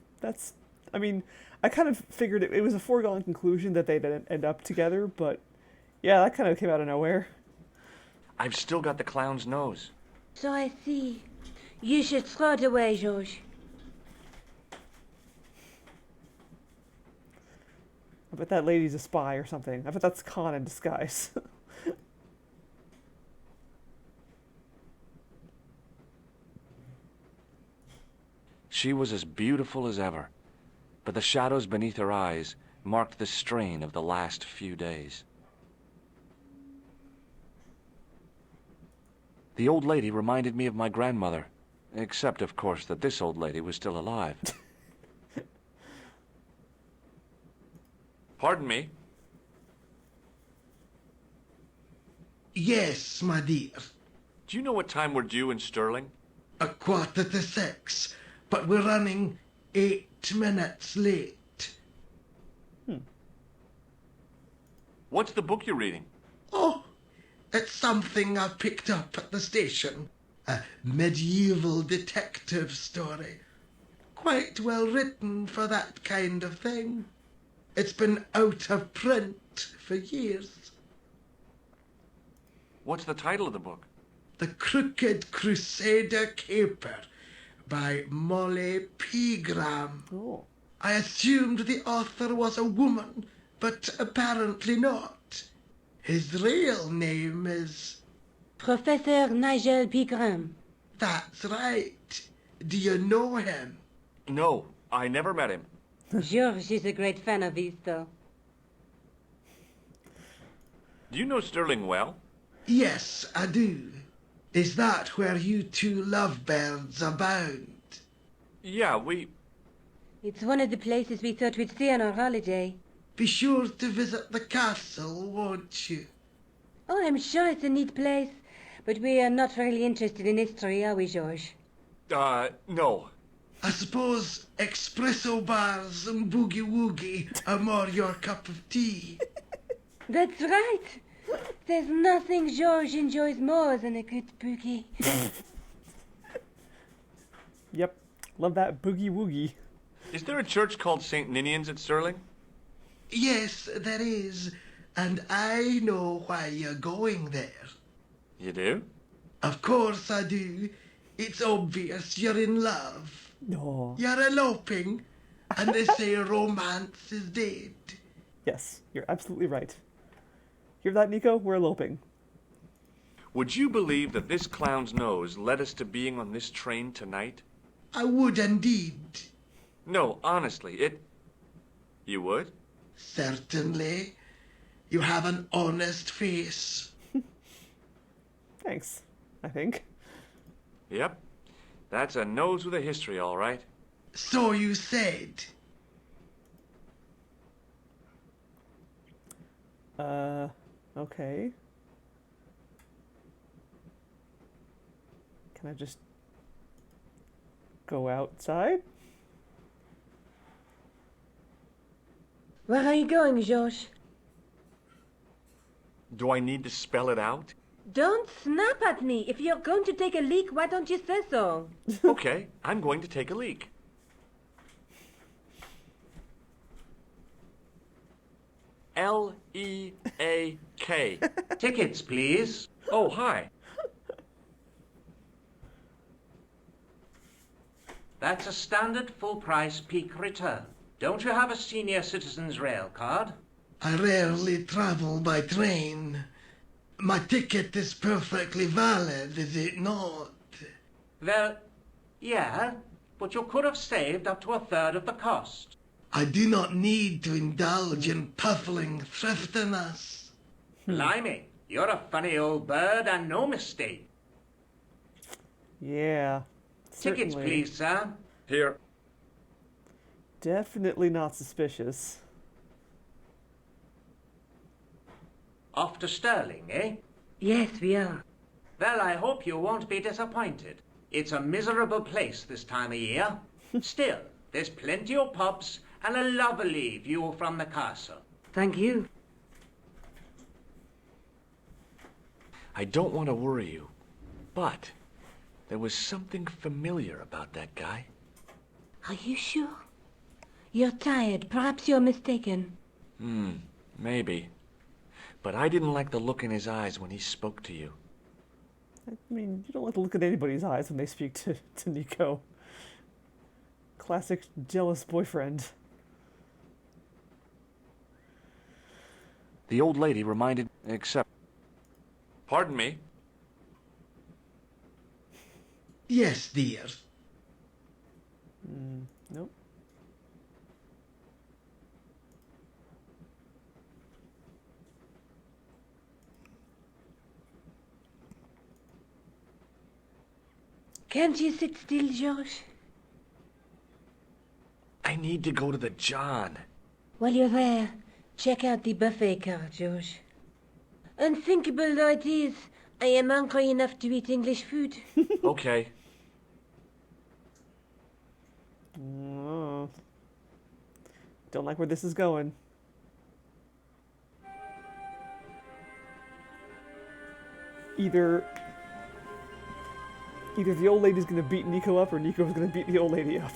[SPEAKER 1] I mean, I kind of figured it was a foregone conclusion that they'd end up together, but yeah, that kind of came out of nowhere.
[SPEAKER 2] I've still got the clown's nose.
[SPEAKER 3] So I see. You should throw it away, George.
[SPEAKER 1] I bet that lady's a spy or something. I bet that's Khan in disguise.
[SPEAKER 2] She was as beautiful as ever, but the shadows beneath her eyes marked the strain of the last few days. The old lady reminded me of my grandmother, except, of course, that this old lady was still alive. Pardon me.
[SPEAKER 7] Yes, my dear.
[SPEAKER 2] Do you know what time we're due in Stirling?
[SPEAKER 7] 6:15, but we're running 8 minutes late.
[SPEAKER 2] What's the book you're reading?
[SPEAKER 7] Oh, it's something I picked up at the station. A medieval detective story. Quite well written for that kind of thing. It's been out of print for years.
[SPEAKER 2] What's the title of the book?
[SPEAKER 7] The Crooked Crusader Caper by Molly Pegram.
[SPEAKER 1] Oh.
[SPEAKER 7] I assumed the author was a woman, but apparently not. His real name is...
[SPEAKER 3] Professor Nigel Pegram.
[SPEAKER 7] That's right. Do you know him?
[SPEAKER 2] No, I never met him.
[SPEAKER 3] George is a great fan of his, though.
[SPEAKER 2] Do you know Stirling well?
[SPEAKER 7] Yes, I do. Is that where you two lovebirds abound?
[SPEAKER 2] Yeah, we...
[SPEAKER 3] It's one of the places we thought we'd see on our holiday.
[SPEAKER 7] Be sure to visit the castle, won't you?
[SPEAKER 3] Oh, I'm sure it's a neat place, but we are not really interested in history, are we, George?
[SPEAKER 2] No.
[SPEAKER 7] I suppose espresso bars and boogie-woogie are more your cup of tea.
[SPEAKER 3] That's right. There's nothing George enjoys more than a good boogie.
[SPEAKER 1] Yep. Love that boogie woogie.
[SPEAKER 2] Is there a church called St. Ninian's at Stirling?
[SPEAKER 7] Yes, there is, and I know why you're going there.
[SPEAKER 2] You do?
[SPEAKER 7] Of course I do. It's obvious you're in love.
[SPEAKER 1] No.
[SPEAKER 7] You're eloping, and they say romance is dead.
[SPEAKER 1] Yes, you're absolutely right. Hear that, Nico? We're eloping.
[SPEAKER 2] Would you believe that this clown's nose led us to being on this train tonight?
[SPEAKER 7] I would indeed.
[SPEAKER 2] No, honestly, it... You would?
[SPEAKER 7] Certainly. You have an honest face.
[SPEAKER 1] Thanks, I think.
[SPEAKER 2] Yep. That's a nose with a history, all right.
[SPEAKER 7] So you said.
[SPEAKER 1] Okay. Can I just go outside?
[SPEAKER 3] Where are you going, George?
[SPEAKER 2] Do I need to spell it out?
[SPEAKER 3] Don't snap at me. If you're going to take a leak, why don't you say so?
[SPEAKER 2] Okay, I'm going to take a leak. L-E-A-K.
[SPEAKER 6] Tickets, please.
[SPEAKER 2] Oh, hi.
[SPEAKER 6] That's a standard full-price peak return. Don't you have a senior citizen's rail card?
[SPEAKER 7] I rarely travel by train. My ticket is perfectly valid, is it not?
[SPEAKER 6] Well, yeah, but you could have saved up to a third of the cost.
[SPEAKER 7] I do not need to indulge in puffling thriftiness.
[SPEAKER 6] Blimey, you're a funny old bird and no mistake.
[SPEAKER 1] Yeah.
[SPEAKER 6] Tickets,
[SPEAKER 1] Certainly.
[SPEAKER 6] please, sir.
[SPEAKER 2] Here.
[SPEAKER 1] Definitely not suspicious.
[SPEAKER 8] Off to Stirling, eh?
[SPEAKER 3] Yes, we are.
[SPEAKER 8] Well, I hope you won't be disappointed. It's a miserable place this time of year. Still, there's plenty of pubs and a lovely view from the castle.
[SPEAKER 3] Thank you.
[SPEAKER 2] I don't want to worry you, but there was something familiar about that guy.
[SPEAKER 3] Are you sure? You're tired. Perhaps you're mistaken.
[SPEAKER 2] Maybe. But I didn't like the look in his eyes when he spoke to you.
[SPEAKER 1] I mean, you don't like to look at anybody's eyes when they speak to Nico. Classic jealous boyfriend.
[SPEAKER 2] The old lady reminded... except... Pardon me?
[SPEAKER 7] Yes, dear.
[SPEAKER 1] Nope.
[SPEAKER 3] Can't you sit still, George?
[SPEAKER 2] I need to go to the John.
[SPEAKER 3] While you're there, check out the buffet car, George. Unthinkable though it is, I am hungry enough to eat English food.
[SPEAKER 2] Okay.
[SPEAKER 1] Oh. Don't like where this is going. Either the old lady's gonna beat Nico up or Nico's gonna beat the old lady up.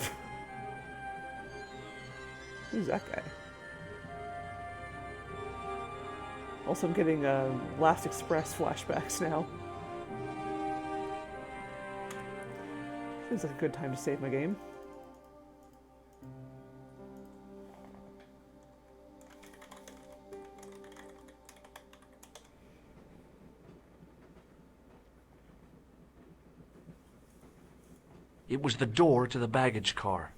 [SPEAKER 1] Who's that guy? Also, I'm getting Last Express flashbacks now. Seems like a good time to save my game.
[SPEAKER 2] It was the door to the baggage car.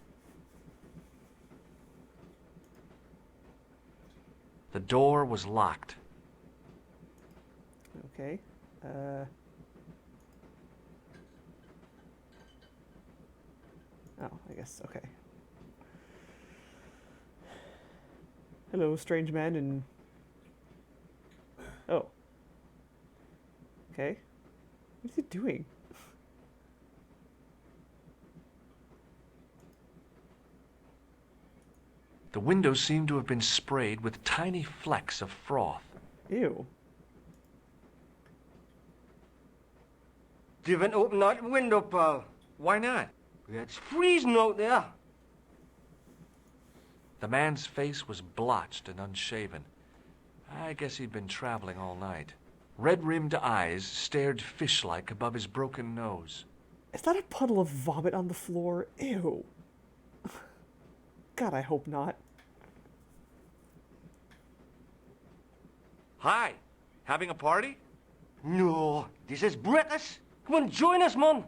[SPEAKER 2] The door was locked.
[SPEAKER 1] Okay. Oh, I guess, okay. Hello, strange man, and... Oh. Okay. What is he doing?
[SPEAKER 2] The windows seemed to have been sprayed with tiny flecks of froth.
[SPEAKER 1] Ew.
[SPEAKER 6] Didn't open that window, pal.
[SPEAKER 2] Why not?
[SPEAKER 6] It's freezing out there.
[SPEAKER 2] The man's face was blotched and unshaven. I guess he'd been traveling all night. Red-rimmed eyes stared fish-like above his broken nose.
[SPEAKER 1] Is that a puddle of vomit on the floor? Ew. God, I hope not.
[SPEAKER 2] Hi! Having a party?
[SPEAKER 6] No, this is breakfast. Come on, join us, man.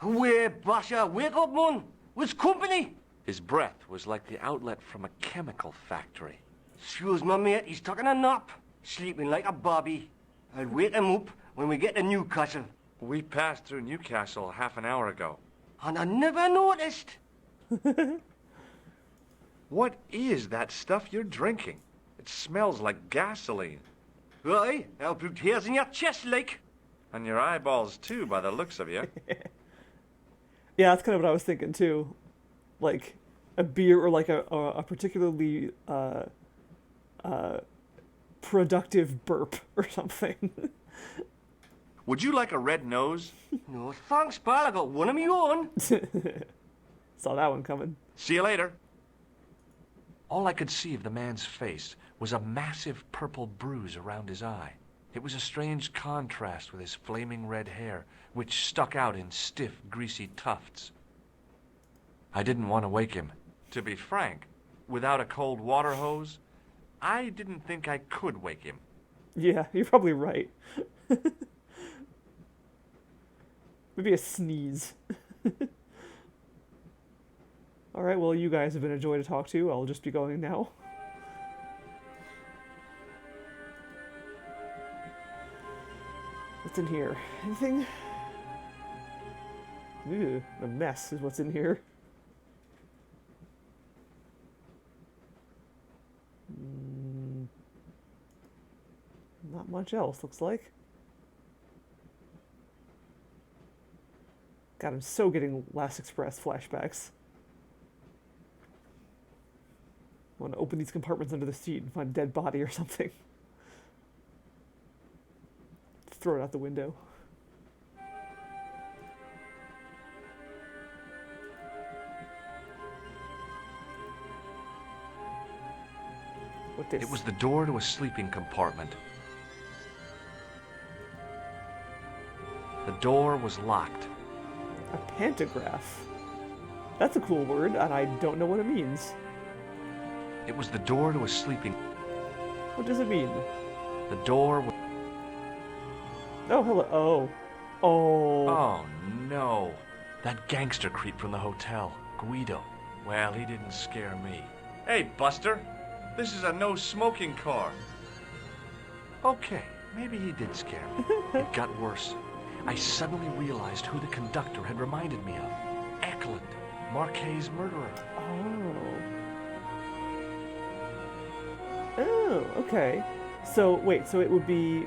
[SPEAKER 6] Away, Basha, wake up, man. It's company.
[SPEAKER 2] His breath was like the outlet from a chemical factory.
[SPEAKER 6] Excuse my mate, he's taking a nap. Sleeping like a bobby. I'll wake him up when we get to Newcastle.
[SPEAKER 2] We passed through Newcastle half an hour ago.
[SPEAKER 6] And I never noticed.
[SPEAKER 2] What is that stuff you're drinking? It smells like gasoline.
[SPEAKER 6] Aye, I'll put hairs in your chest, like.
[SPEAKER 2] And your eyeballs, too, by the looks of you.
[SPEAKER 1] Yeah, that's kind of what I was thinking, too. Like, a beer or like a particularly productive burp or something.
[SPEAKER 2] Would you like a red nose?
[SPEAKER 6] No, thanks, pal. I got one of my own.
[SPEAKER 1] Saw that one coming.
[SPEAKER 2] See you later. All I could see of the man's face was a massive purple bruise around his eye. It was a strange contrast with his flaming red hair, which stuck out in stiff, greasy tufts. I didn't want to wake him. To be frank, without a cold water hose, I didn't think I could wake him.
[SPEAKER 1] Yeah, you're probably right. Maybe a sneeze. Alright, well, you guys have been a joy to talk to. I'll just be going now. What's in here? Anything? Ew, a mess is what's in here. Not much else, looks like. God, I'm so getting Last Express flashbacks. I want to open these compartments under the seat and find a dead body or something. Throw it out the window. What this?
[SPEAKER 2] It was the door to a sleeping compartment. The door was locked.
[SPEAKER 1] A pantograph. That's a cool word, and I don't know what it means.
[SPEAKER 2] It was the door to a sleeping...
[SPEAKER 1] What does it mean?
[SPEAKER 2] The door was...
[SPEAKER 1] Oh, hello. Oh. Oh.
[SPEAKER 2] Oh, no. That gangster creep from the hotel, Guido. Well, he didn't scare me. Hey, Buster. This is a no-smoking car. Okay, maybe he did scare me. It got worse. I suddenly realized who the conductor had reminded me of. Eklund, Marquet's murderer.
[SPEAKER 1] Oh, okay. So, wait, so it would be...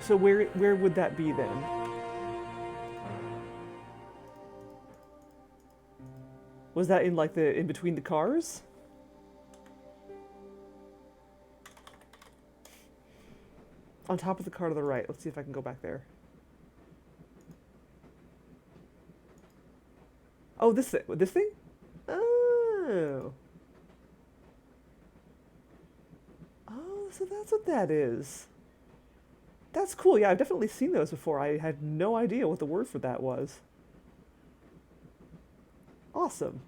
[SPEAKER 1] So where would that be then? Was that in, like, in between the cars? On top of the car to the right. Let's see if I can go back there. Oh, this thing? This thing? Oh. Oh, so that's what that is. That's cool. Yeah, I've definitely seen those before. I had no idea what the word for that was. Awesome.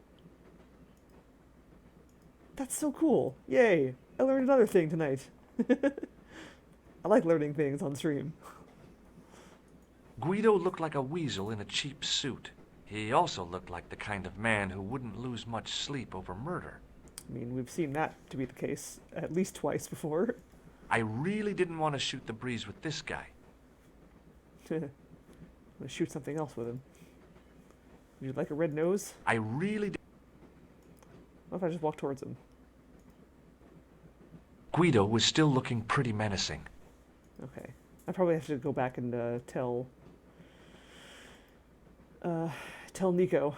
[SPEAKER 1] That's so cool. Yay. I learned another thing tonight. I like learning things on stream.
[SPEAKER 2] Guido looked like a weasel in a cheap suit. He also looked like the kind of man who wouldn't lose much sleep over murder.
[SPEAKER 1] I mean, we've seen that to be the case at least twice before.
[SPEAKER 2] I really didn't want to shoot the breeze with this guy.
[SPEAKER 1] I'm gonna shoot something else with him. Would you like a red nose?
[SPEAKER 2] I really did.
[SPEAKER 1] What if I just walk towards him?
[SPEAKER 2] Guido was still looking pretty menacing.
[SPEAKER 1] Okay. I probably have to go back and tell Nico.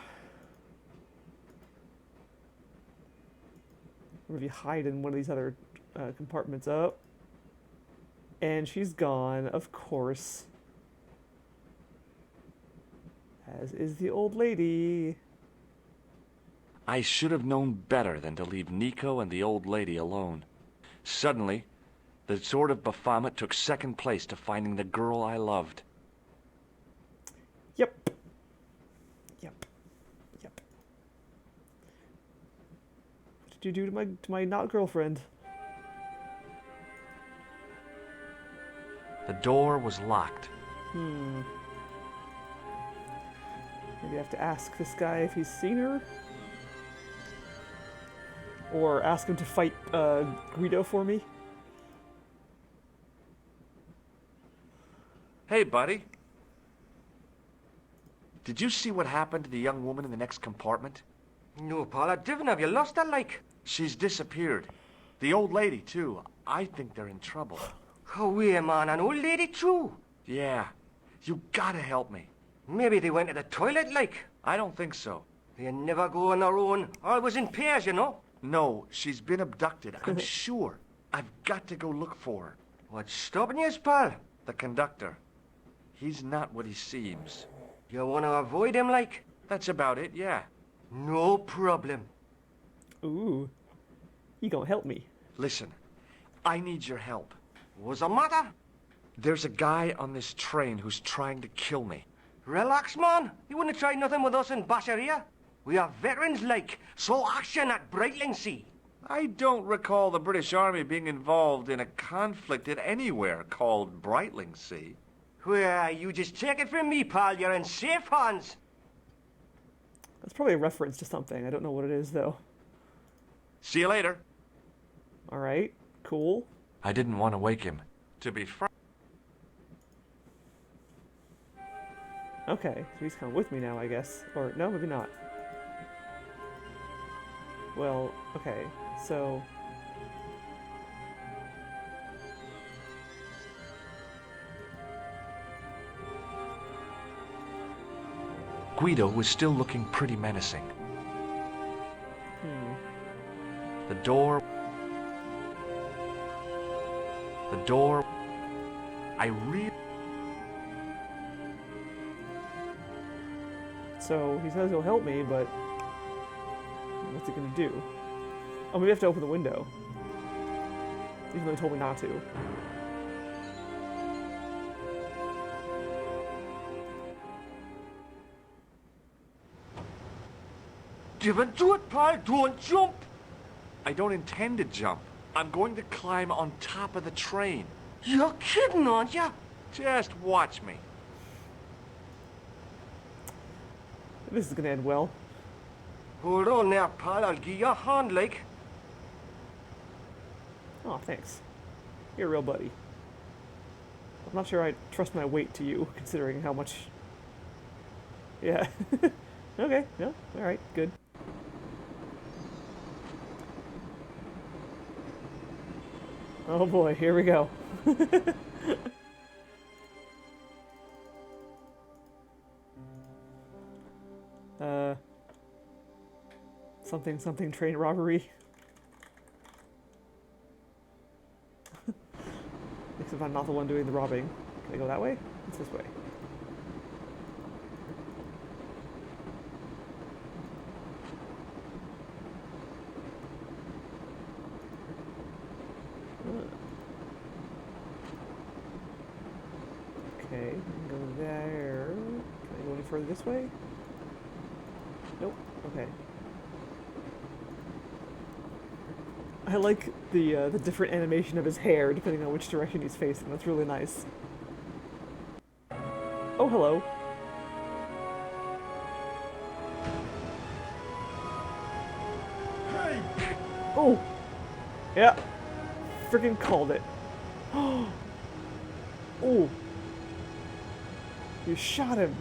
[SPEAKER 1] Or if you hide in one of these other compartments. Oh. And she's gone, of course. As is the old lady.
[SPEAKER 2] I should have known better than to leave Nico and the old lady alone. Suddenly, the sword of Baphomet took second place to finding the girl I loved.
[SPEAKER 1] Yep. Yep. Yep. What did you do to my not girlfriend?
[SPEAKER 2] The door was locked.
[SPEAKER 1] Maybe I have to ask this guy if he's seen her? Or ask him to fight Guido for me?
[SPEAKER 2] Hey, buddy. Did you see what happened to the young woman in the next compartment?
[SPEAKER 6] No, Paula, Divin, have you lost her, like?
[SPEAKER 2] She's disappeared. The old lady, too. I think they're in trouble.
[SPEAKER 6] Oh, wait, man, an old lady, too.
[SPEAKER 2] Yeah. You gotta help me.
[SPEAKER 6] Maybe they went to the toilet, like.
[SPEAKER 2] I don't think so.
[SPEAKER 6] They never go on their own. Always in pairs, you know.
[SPEAKER 2] No, she's been abducted. I'm sure. I've got to go look for her.
[SPEAKER 6] What's stopping you, pal?
[SPEAKER 2] The conductor. He's not what he seems.
[SPEAKER 6] You want to avoid him, like?
[SPEAKER 2] That's about it, yeah.
[SPEAKER 6] No problem.
[SPEAKER 1] Ooh. You gonna help me?
[SPEAKER 2] Listen, I need your help.
[SPEAKER 6] What's the matter?
[SPEAKER 2] There's a guy on this train who's trying to kill me.
[SPEAKER 6] Relax, man. You wouldn't try nothing with us in Basharia. We are veterans, like, so action at Brightling Sea.
[SPEAKER 2] I don't recall the British Army being involved in a conflict at anywhere called Brightling Sea.
[SPEAKER 6] Well, you just take it from me, pal. You're in safe hands.
[SPEAKER 1] That's probably a reference to something. I don't know what it is, though.
[SPEAKER 2] See you later.
[SPEAKER 1] Alright, cool.
[SPEAKER 2] I didn't want to wake him. To be frank.
[SPEAKER 1] Okay, so he's kind of with me now, I guess. Or, no, maybe not. Well, okay, so...
[SPEAKER 2] Guido was still looking pretty menacing. The door... I really...
[SPEAKER 1] So he says he'll help me, but what's he gonna do? Oh, maybe I have to open the window. Even though he told me not to.
[SPEAKER 6] Do it, Paul. Don't jump.
[SPEAKER 2] I don't intend to jump. I'm going to climb on top of the train.
[SPEAKER 6] You're kidding, aren't you?
[SPEAKER 2] Just watch me.
[SPEAKER 1] This is gonna end well.
[SPEAKER 6] Hold on now, Paul. I'll give you a hand, like.
[SPEAKER 1] Oh, thanks. You're a real buddy. I'm not sure I trust my weight to you, considering how much... Yeah. Okay, yeah, alright, good. Oh boy, here we go. Something train robbery. Except I'm not the one doing the robbing. Can I go that way? It's this way. Okay, I can go there. Can I go any further this way? Nope. Okay. I like the different animation of his hair depending on which direction he's facing. That's really nice. Oh, hello. Oh! Yeah. Freaking called it. Oh! You shot him.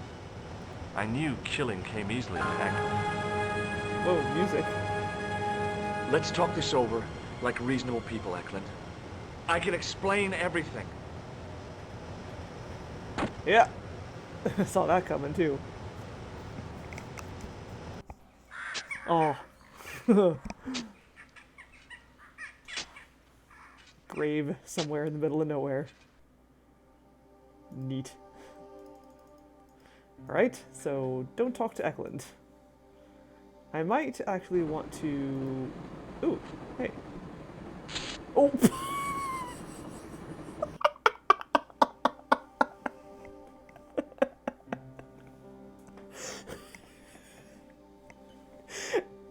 [SPEAKER 2] I knew killing came easily to Eklund.
[SPEAKER 1] Whoa, music.
[SPEAKER 2] Let's talk this over like reasonable people, Eklund. I can explain everything.
[SPEAKER 1] Yeah. I saw that coming too. Oh. Grave somewhere in the middle of nowhere. Neat. Alright, so don't talk to Eklund. I might actually want to... Ooh, hey. Oh!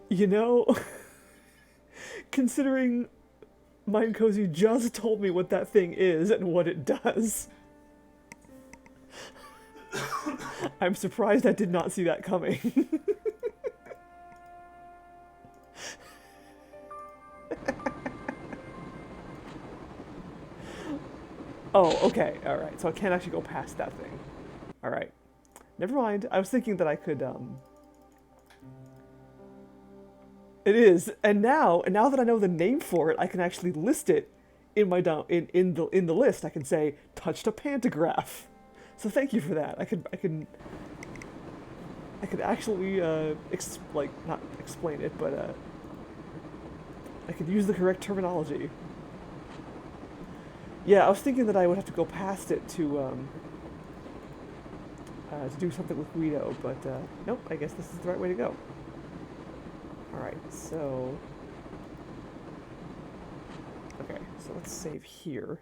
[SPEAKER 1] You know, considering Mind Cozy just told me what that thing is and what it does, I'm surprised I did not see that coming. Oh, okay, alright, so I can't actually go past that thing. Alright. Never mind, I was thinking that I could, It is, and now that I know the name for it, I can actually list it in my in the list. I can say touched a pantograph. So thank you for that. I could actually not explain it, but I could use the correct terminology. Yeah, I was thinking that I would have to go past it to do something with Guido, but nope. I guess this is the right way to go. Alright, so... Okay, so let's save here.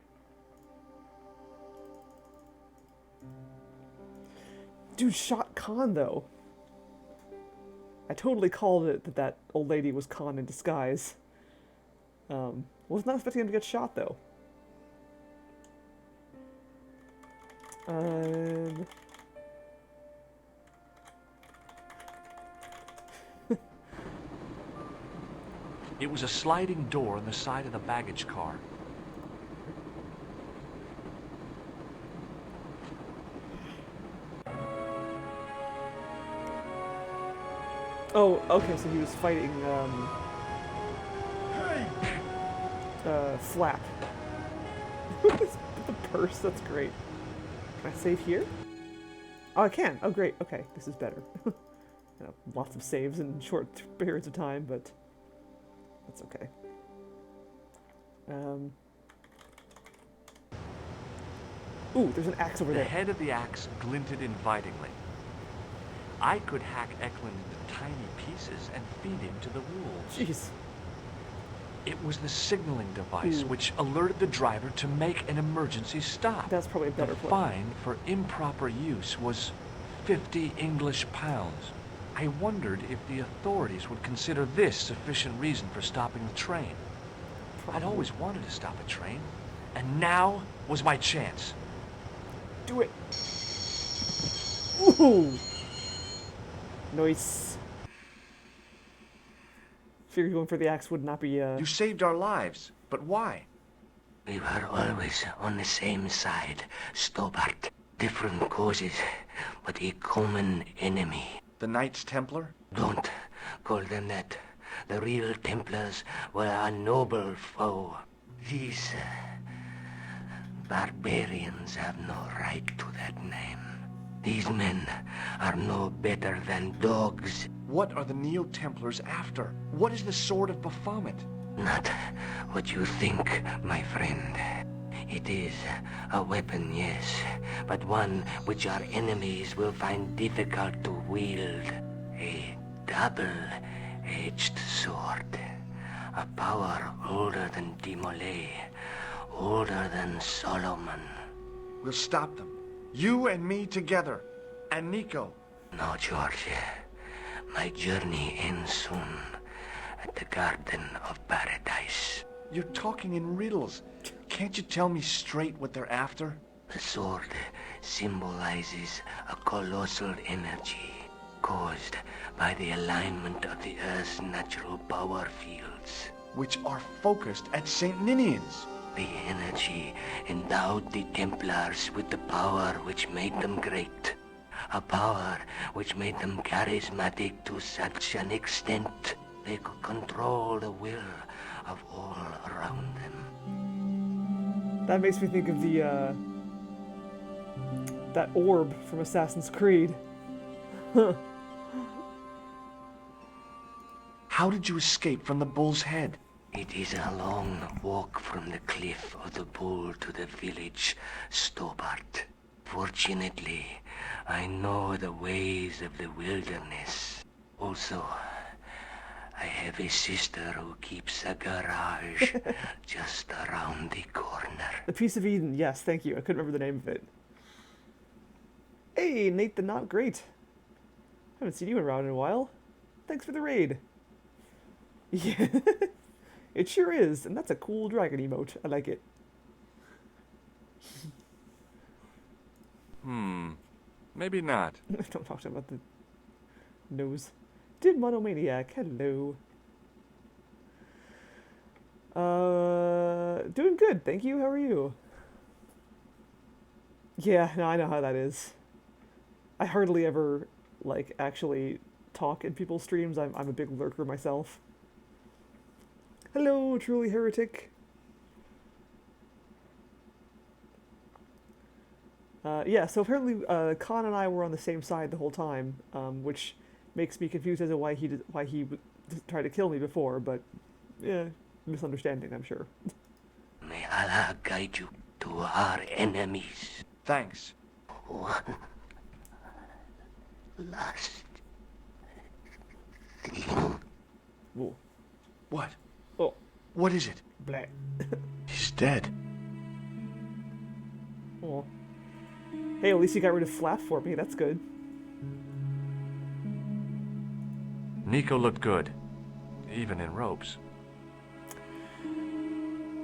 [SPEAKER 1] Dude shot Khan, though. I totally called it that old lady was Khan in disguise. Was not expecting him to get shot, though.
[SPEAKER 2] It was a sliding door on the side of the baggage car.
[SPEAKER 1] Oh, okay, so he was fighting, Flap. The purse, that's great. Can I save here? Oh, I can. Oh, great. Okay, this is better. Lots of saves in short periods of time, but that's okay. Ooh, there's an axe over
[SPEAKER 2] The
[SPEAKER 1] there.
[SPEAKER 2] head of the axe glinted invitingly. I could hack Eklund into tiny pieces and feed him to the wolves.
[SPEAKER 1] Jeez.
[SPEAKER 2] It was the signaling device
[SPEAKER 1] Ooh.
[SPEAKER 2] which alerted the driver to make an emergency stop.
[SPEAKER 1] That's probably a better
[SPEAKER 2] The
[SPEAKER 1] plan.
[SPEAKER 2] fine for improper use was 50 English pounds. I wondered if the authorities would consider this sufficient reason for stopping the train. I'd always wanted to stop a train, and now was my chance.
[SPEAKER 1] Do it. Ooh. Nice. Figured going for the axe would not be,
[SPEAKER 2] You saved our lives, but why?
[SPEAKER 4] We were always on the same side, Stobart. Different causes, but a common enemy.
[SPEAKER 2] The Knights Templar?
[SPEAKER 4] Don't call them that. The real Templars were a noble foe. These barbarians have no right to that name. These men are no better than dogs.
[SPEAKER 2] What are the Neo-Templars after? What is the Sword of Baphomet?
[SPEAKER 4] Not what you think, my friend. It is a weapon, yes, but one which our enemies will find difficult to wield. A double-edged sword. A power older than Dimolay, older than Solomon.
[SPEAKER 2] We'll stop them. You and me together. And Nico.
[SPEAKER 4] No, George. My journey ends soon at the Garden of Paradise.
[SPEAKER 2] You're talking in riddles. Can't you tell me straight what they're after?
[SPEAKER 4] The sword symbolizes a colossal energy caused by the alignment of the Earth's natural power fields.
[SPEAKER 2] Which are focused at St. Ninian's.
[SPEAKER 4] The energy endowed the Templars with the power which made them great. A power which made them charismatic to such an extent they could control the will of all around them.
[SPEAKER 1] That makes me think of the, that orb from Assassin's Creed.
[SPEAKER 2] How did you escape from the Bull's Head?
[SPEAKER 4] It is a long walk from the cliff of the Bull to the village, Stobart. Fortunately, I know the ways of the wilderness. Also, I have a sister who keeps a garage just around the corner.
[SPEAKER 1] The Piece of Eden, yes, thank you. I couldn't remember the name of it. Hey, Nate the Not Great. Haven't seen you around in a while. Thanks for the raid. Yeah, it sure is, and that's a cool dragon emote. I like it.
[SPEAKER 2] Maybe not.
[SPEAKER 1] Don't talk about the nose. Did Monomaniac, hello. Doing good, thank you. How are you? Yeah, no, I know how that is. I hardly ever, like, actually talk in people's streams. I'm a big lurker myself. Hello, Truly Heretic. Yeah, so apparently Khan and I were on the same side the whole time, which makes me confused as to why he tried to kill me before, but yeah, misunderstanding, I'm sure.
[SPEAKER 4] May Allah guide you to our enemies.
[SPEAKER 2] Thanks.
[SPEAKER 4] One last thing.
[SPEAKER 1] Whoa.
[SPEAKER 2] What?
[SPEAKER 1] Oh,
[SPEAKER 2] What is it?
[SPEAKER 1] blah.
[SPEAKER 2] He's dead.
[SPEAKER 1] Oh. Hey, at least you got rid of Flap for me, that's good.
[SPEAKER 2] Nico looked good. Even in ropes.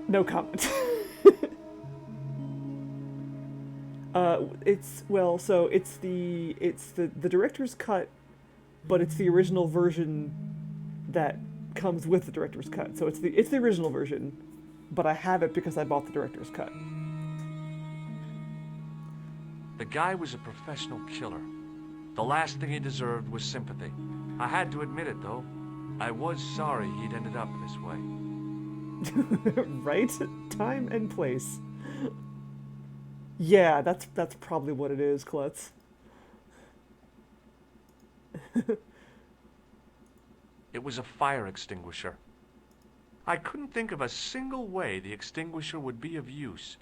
[SPEAKER 1] No comment. It's the director's cut, but it's the original version that comes with the director's cut. So it's the original version, but I have it because I bought the director's cut.
[SPEAKER 2] The guy was a professional killer. The last thing he deserved was sympathy. I had to admit it, though. I was sorry he'd ended up this way.
[SPEAKER 1] Right? Time and place. Yeah, that's probably what it is, Klutz.
[SPEAKER 2] It was a fire extinguisher. I couldn't think of a single way the extinguisher would be of use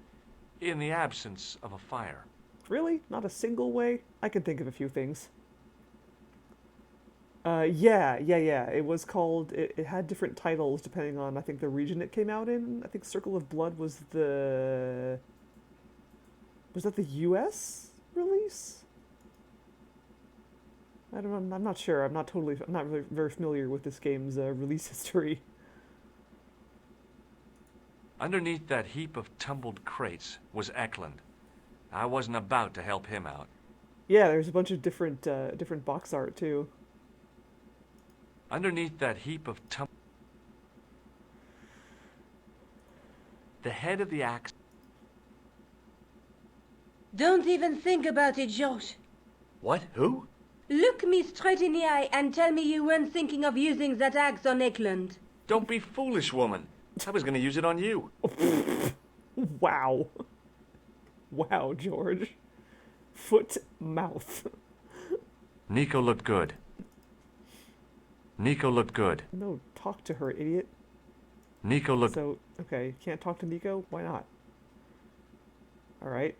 [SPEAKER 2] in the absence of a fire.
[SPEAKER 1] Really? Not a single way? I can think of a few things. Yeah. It was called, it had different titles depending on, I think, the region it came out in. I think Circle of Blood was was that the US release? I don't know, I'm not sure. I'm not really very familiar with this game's release history.
[SPEAKER 2] Underneath that heap of tumbled crates was Eklund. I wasn't about to help him out.
[SPEAKER 1] Yeah, there's a bunch of different box art too.
[SPEAKER 2] Underneath that heap of the head of the axe.
[SPEAKER 3] Don't even think about it, George.
[SPEAKER 2] What? Who?
[SPEAKER 3] Look me straight in the eye and tell me you weren't thinking of using that axe on Eklund.
[SPEAKER 2] Don't be foolish, woman. I was going to use it on you.
[SPEAKER 1] Wow. Wow, George. Foot mouth.
[SPEAKER 2] Nico looked good. Nico looked good.
[SPEAKER 1] No, talk to her, idiot.
[SPEAKER 2] Nico looked...
[SPEAKER 1] So, okay, can't talk to Nico? Why not? Alright,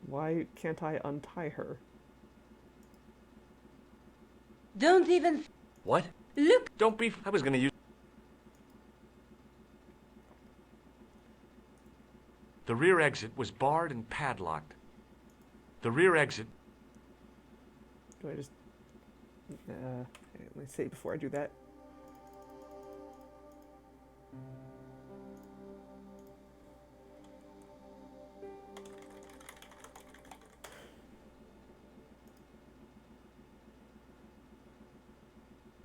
[SPEAKER 1] Why can't I untie her?
[SPEAKER 3] Don't even...
[SPEAKER 2] What?
[SPEAKER 3] Look!
[SPEAKER 2] Don't be... I was going to use... The rear exit was barred and padlocked. The rear exit...
[SPEAKER 1] Do I just... let me say before I do that.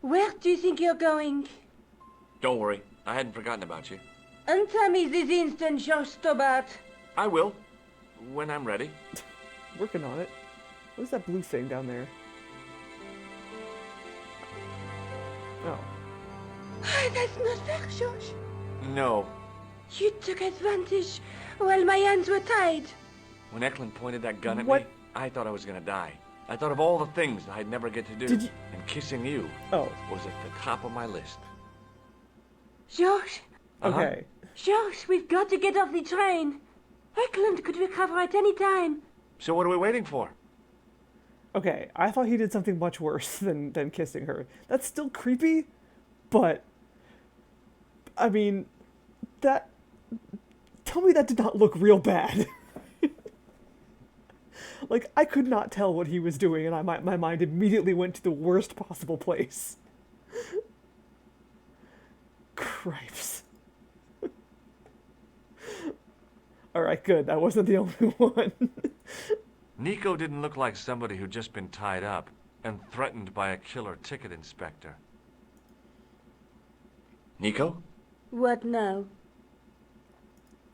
[SPEAKER 3] Where do you think you're going?
[SPEAKER 2] Don't worry. I hadn't forgotten about you.
[SPEAKER 3] Untie me this instant, George Stobart.
[SPEAKER 2] I will. When I'm ready.
[SPEAKER 1] Working on it. What is that blue thing down there? Oh.
[SPEAKER 3] That's not fair, George.
[SPEAKER 2] No.
[SPEAKER 3] You took advantage while my hands were tied.
[SPEAKER 2] When Eklund pointed that gun at
[SPEAKER 1] What?
[SPEAKER 2] me, I thought I was going to die. I thought of all the things that I'd never get to do.
[SPEAKER 1] Did you...
[SPEAKER 2] And kissing you
[SPEAKER 1] Oh.
[SPEAKER 2] was at the top of my list.
[SPEAKER 3] George,
[SPEAKER 1] Okay.
[SPEAKER 3] George, we've got to get off the train. Eklund could recover at any time.
[SPEAKER 2] So what are we waiting for?
[SPEAKER 1] Okay, I thought he did something much worse than kissing her. That's still creepy, but... I mean, that... Tell me that did not look real bad. Like, I could not tell what he was doing, and my mind immediately went to the worst possible place. Cripes. Alright, good. I wasn't the only one.
[SPEAKER 2] Nico didn't look like somebody who'd just been tied up and threatened by a killer ticket inspector. Nico?
[SPEAKER 3] What now?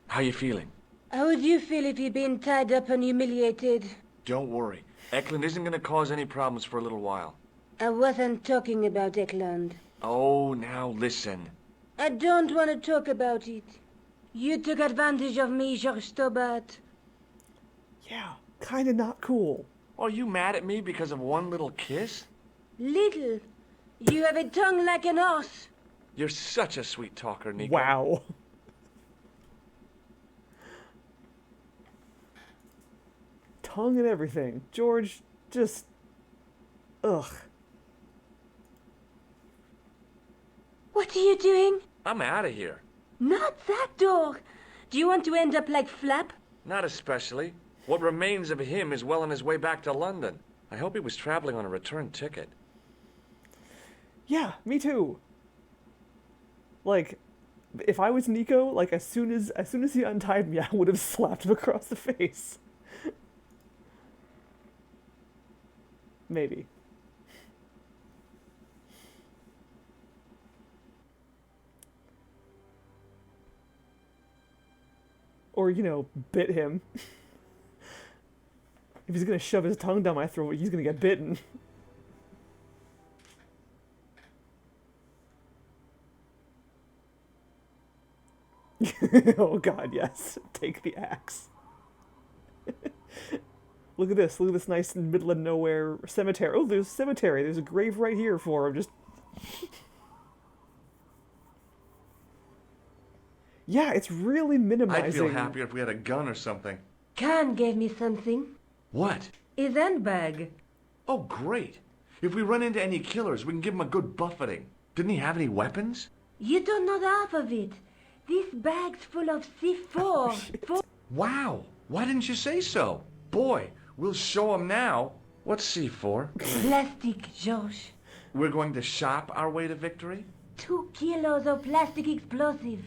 [SPEAKER 2] How you feeling?
[SPEAKER 3] How would you feel if you'd been tied up and humiliated?
[SPEAKER 2] Don't worry. Eklund isn't going to cause any problems for a little while.
[SPEAKER 3] I wasn't talking about Eklund.
[SPEAKER 2] Oh, now listen.
[SPEAKER 3] I don't want to talk about it. You took advantage of me, George Stobart.
[SPEAKER 1] Yeah, kinda not cool.
[SPEAKER 2] Are you mad at me because of one little kiss?
[SPEAKER 3] Little. You have a tongue like an horse.
[SPEAKER 2] You're such a sweet talker, Nico.
[SPEAKER 1] Wow. Tongue and everything. George, just... Ugh.
[SPEAKER 3] What are you doing?
[SPEAKER 2] I'm out of here.
[SPEAKER 3] Not that door. Do you want to end up like Flap?
[SPEAKER 2] Not especially. What remains of him is well on his way back to London. I hope he was traveling on a return ticket.
[SPEAKER 1] Yeah, me too. Like, if I was Nico, like, as soon as he untied me, I would have slapped him across the face. Maybe. Or, you know, bit him. If he's gonna shove his tongue down my throat, he's gonna get bitten. Oh god, yes. Take the axe. Look at this. Look at this nice middle of nowhere cemetery. Oh, there's a cemetery. There's a grave right here for him. Just. Yeah, it's really minimizing.
[SPEAKER 2] I'd feel happier if we had a gun or something.
[SPEAKER 3] Khan gave me something.
[SPEAKER 2] What?
[SPEAKER 3] A sandbag.
[SPEAKER 2] Oh, great. If we run into any killers, we can give them a good buffeting. Didn't he have any weapons?
[SPEAKER 3] You don't know half of it. This bag's full of C4.
[SPEAKER 2] Wow. Why didn't you say so? Boy, we'll show him now. What's C4?
[SPEAKER 3] Plastic, George.
[SPEAKER 2] We're going to shop our way to victory?
[SPEAKER 3] 2 kilos of plastic explosive.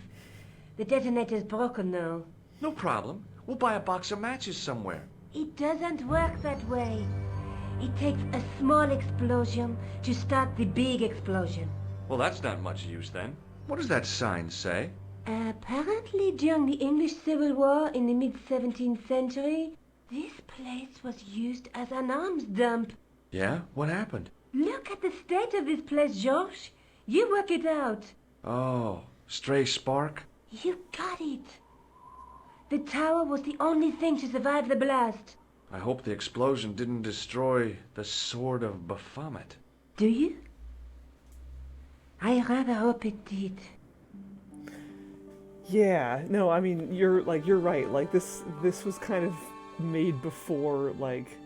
[SPEAKER 3] The detonator's broken now.
[SPEAKER 2] No problem. We'll buy a box of matches somewhere.
[SPEAKER 3] It doesn't work that way. It takes a small explosion to start the big explosion.
[SPEAKER 2] Well, that's not much use then. What does that sign say?
[SPEAKER 3] Apparently, during the English Civil War in the mid-17th century, this place was used as an arms dump.
[SPEAKER 2] Yeah? What happened?
[SPEAKER 3] Look at the state of this place, George. You work it out.
[SPEAKER 2] Oh, stray spark?
[SPEAKER 3] You got it. The tower was the only thing to survive the blast.
[SPEAKER 2] I hope the explosion didn't destroy the Sword of Baphomet.
[SPEAKER 3] Do you? I rather hope it did.
[SPEAKER 1] Yeah, no, I mean, you're right. Like, this was kind of made before, like...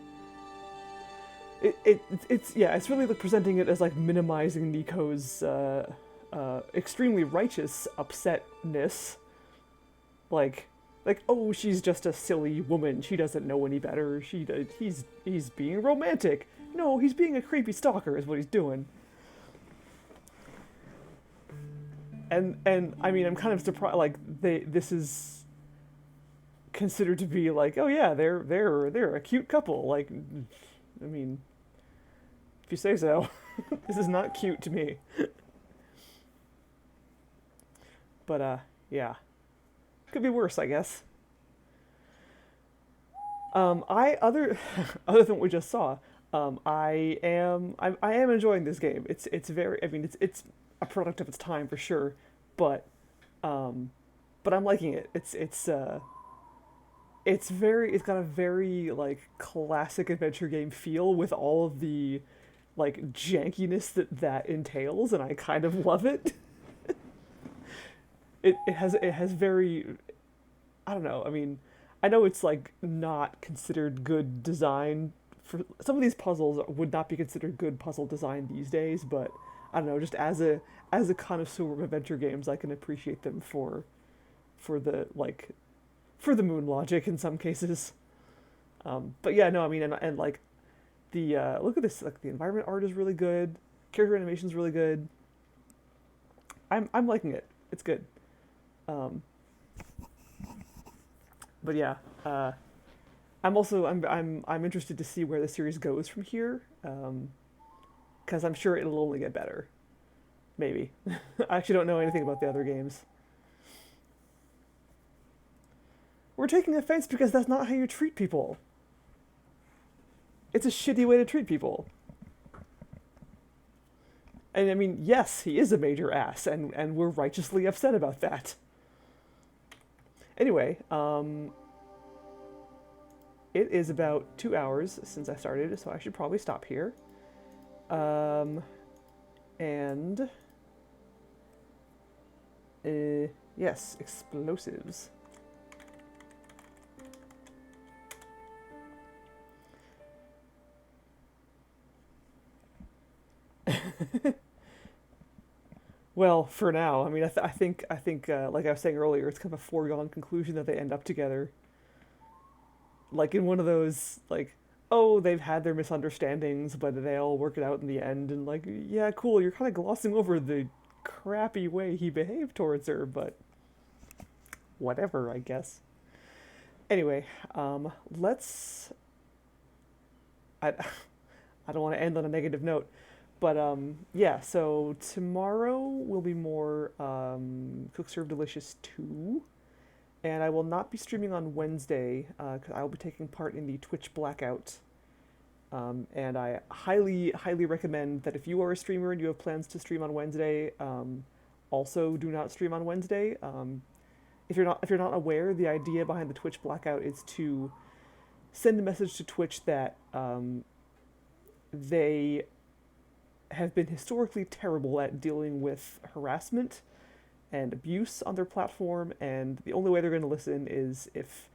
[SPEAKER 1] It's really like presenting it as, like, minimizing Nico's, extremely righteous upsetness. Like, oh, she's just a silly woman. She doesn't know any better. He's being romantic. No, he's being a creepy stalker is what he's doing. And I mean, I'm kind of surprised. Like, this is considered to be like, oh yeah, they're a cute couple. Like, I mean, if you say so. This is not cute to me. But yeah. Could be worse, I guess. Other than what we just saw, I am enjoying this game. It's very, I mean, it's a product of its time for sure, but I'm liking it. It's got a very like classic adventure game feel with all of the like jankiness that entails, and I kind of love it. It has very, I don't know, I mean, I know it's like not considered good design for some of these puzzles would not be considered good puzzle design these days, but I don't know, just as a connoisseur of adventure games, I can appreciate them for the moon logic in some cases. But yeah, no, I mean, and like the look at this, like the environment art is really good, character animation is really good. I'm liking it. It's good. But yeah, I'm interested to see where the series goes from here, because I'm sure it'll only get better. Maybe. I actually don't know anything about the other games. We're taking offense because that's not how you treat people. It's a shitty way to treat people. And I mean, yes, he is a major ass, and we're righteously upset about that. Anyway, it is about 2 hours since I started, so I should probably stop here. Yes, explosives. Well, for now, I mean, I think, like I was saying earlier, it's kind of a foregone conclusion that they end up together. Like in one of those, like, oh, they've had their misunderstandings, but they all work it out in the end, and like, yeah, cool, you're kind of glossing over the crappy way he behaved towards her, but whatever, I guess. Anyway, let's... I don't want to end on a negative note. But, yeah, so tomorrow will be more Cook Serve Delicious 2, and I will not be streaming on Wednesday, because I will be taking part in the Twitch Blackout, and I highly, highly recommend that if you are a streamer and you have plans to stream on Wednesday, also do not stream on Wednesday. If you're not aware, the idea behind the Twitch Blackout is to send a message to Twitch that they have been historically terrible at dealing with harassment and abuse on their platform, and the only way they're going to listen is if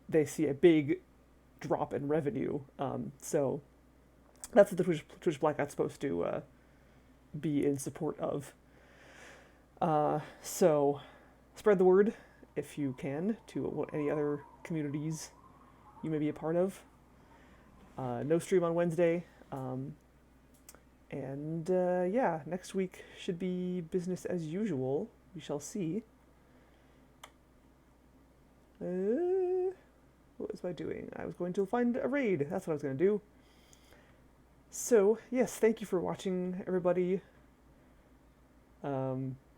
[SPEAKER 1] they see a big drop in revenue. So that's what the Twitch Blackout's supposed to be in support of. So spread the word if you can to any other communities you may be a part of. No stream on Wednesday. Yeah, next week should be business as usual. We shall see. What was I doing? I was going to find a raid. That's what I was going to do. So, yes, thank you for watching, everybody.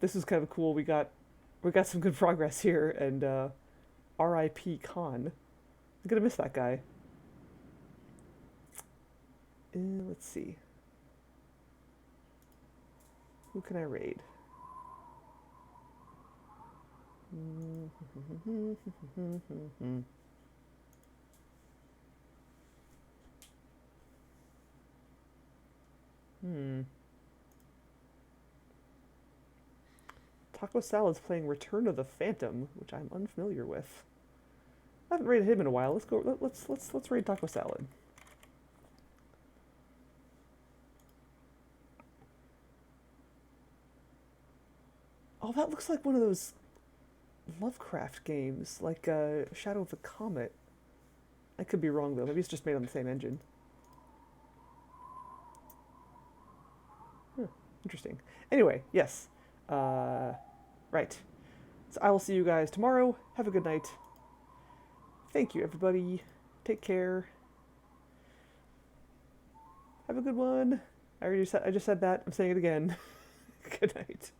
[SPEAKER 1] This is kind of cool. We got some good progress here, and R.I.P. Khan. I'm gonna miss that guy. Let's see. Who can I raid? Taco Salad's playing Return of the Phantom, which I'm unfamiliar with. I haven't raided him in a while. Let's go. Let's raid Taco Salad. Oh, that looks like one of those Lovecraft games, like Shadow of the Comet. I could be wrong though. Maybe it's just made on the same engine. Interesting. Anyway, yes. Right. So I will see you guys tomorrow. Have a good night. Thank you, everybody. Take care. Have a good one. I just said that. I'm saying it again. Good night.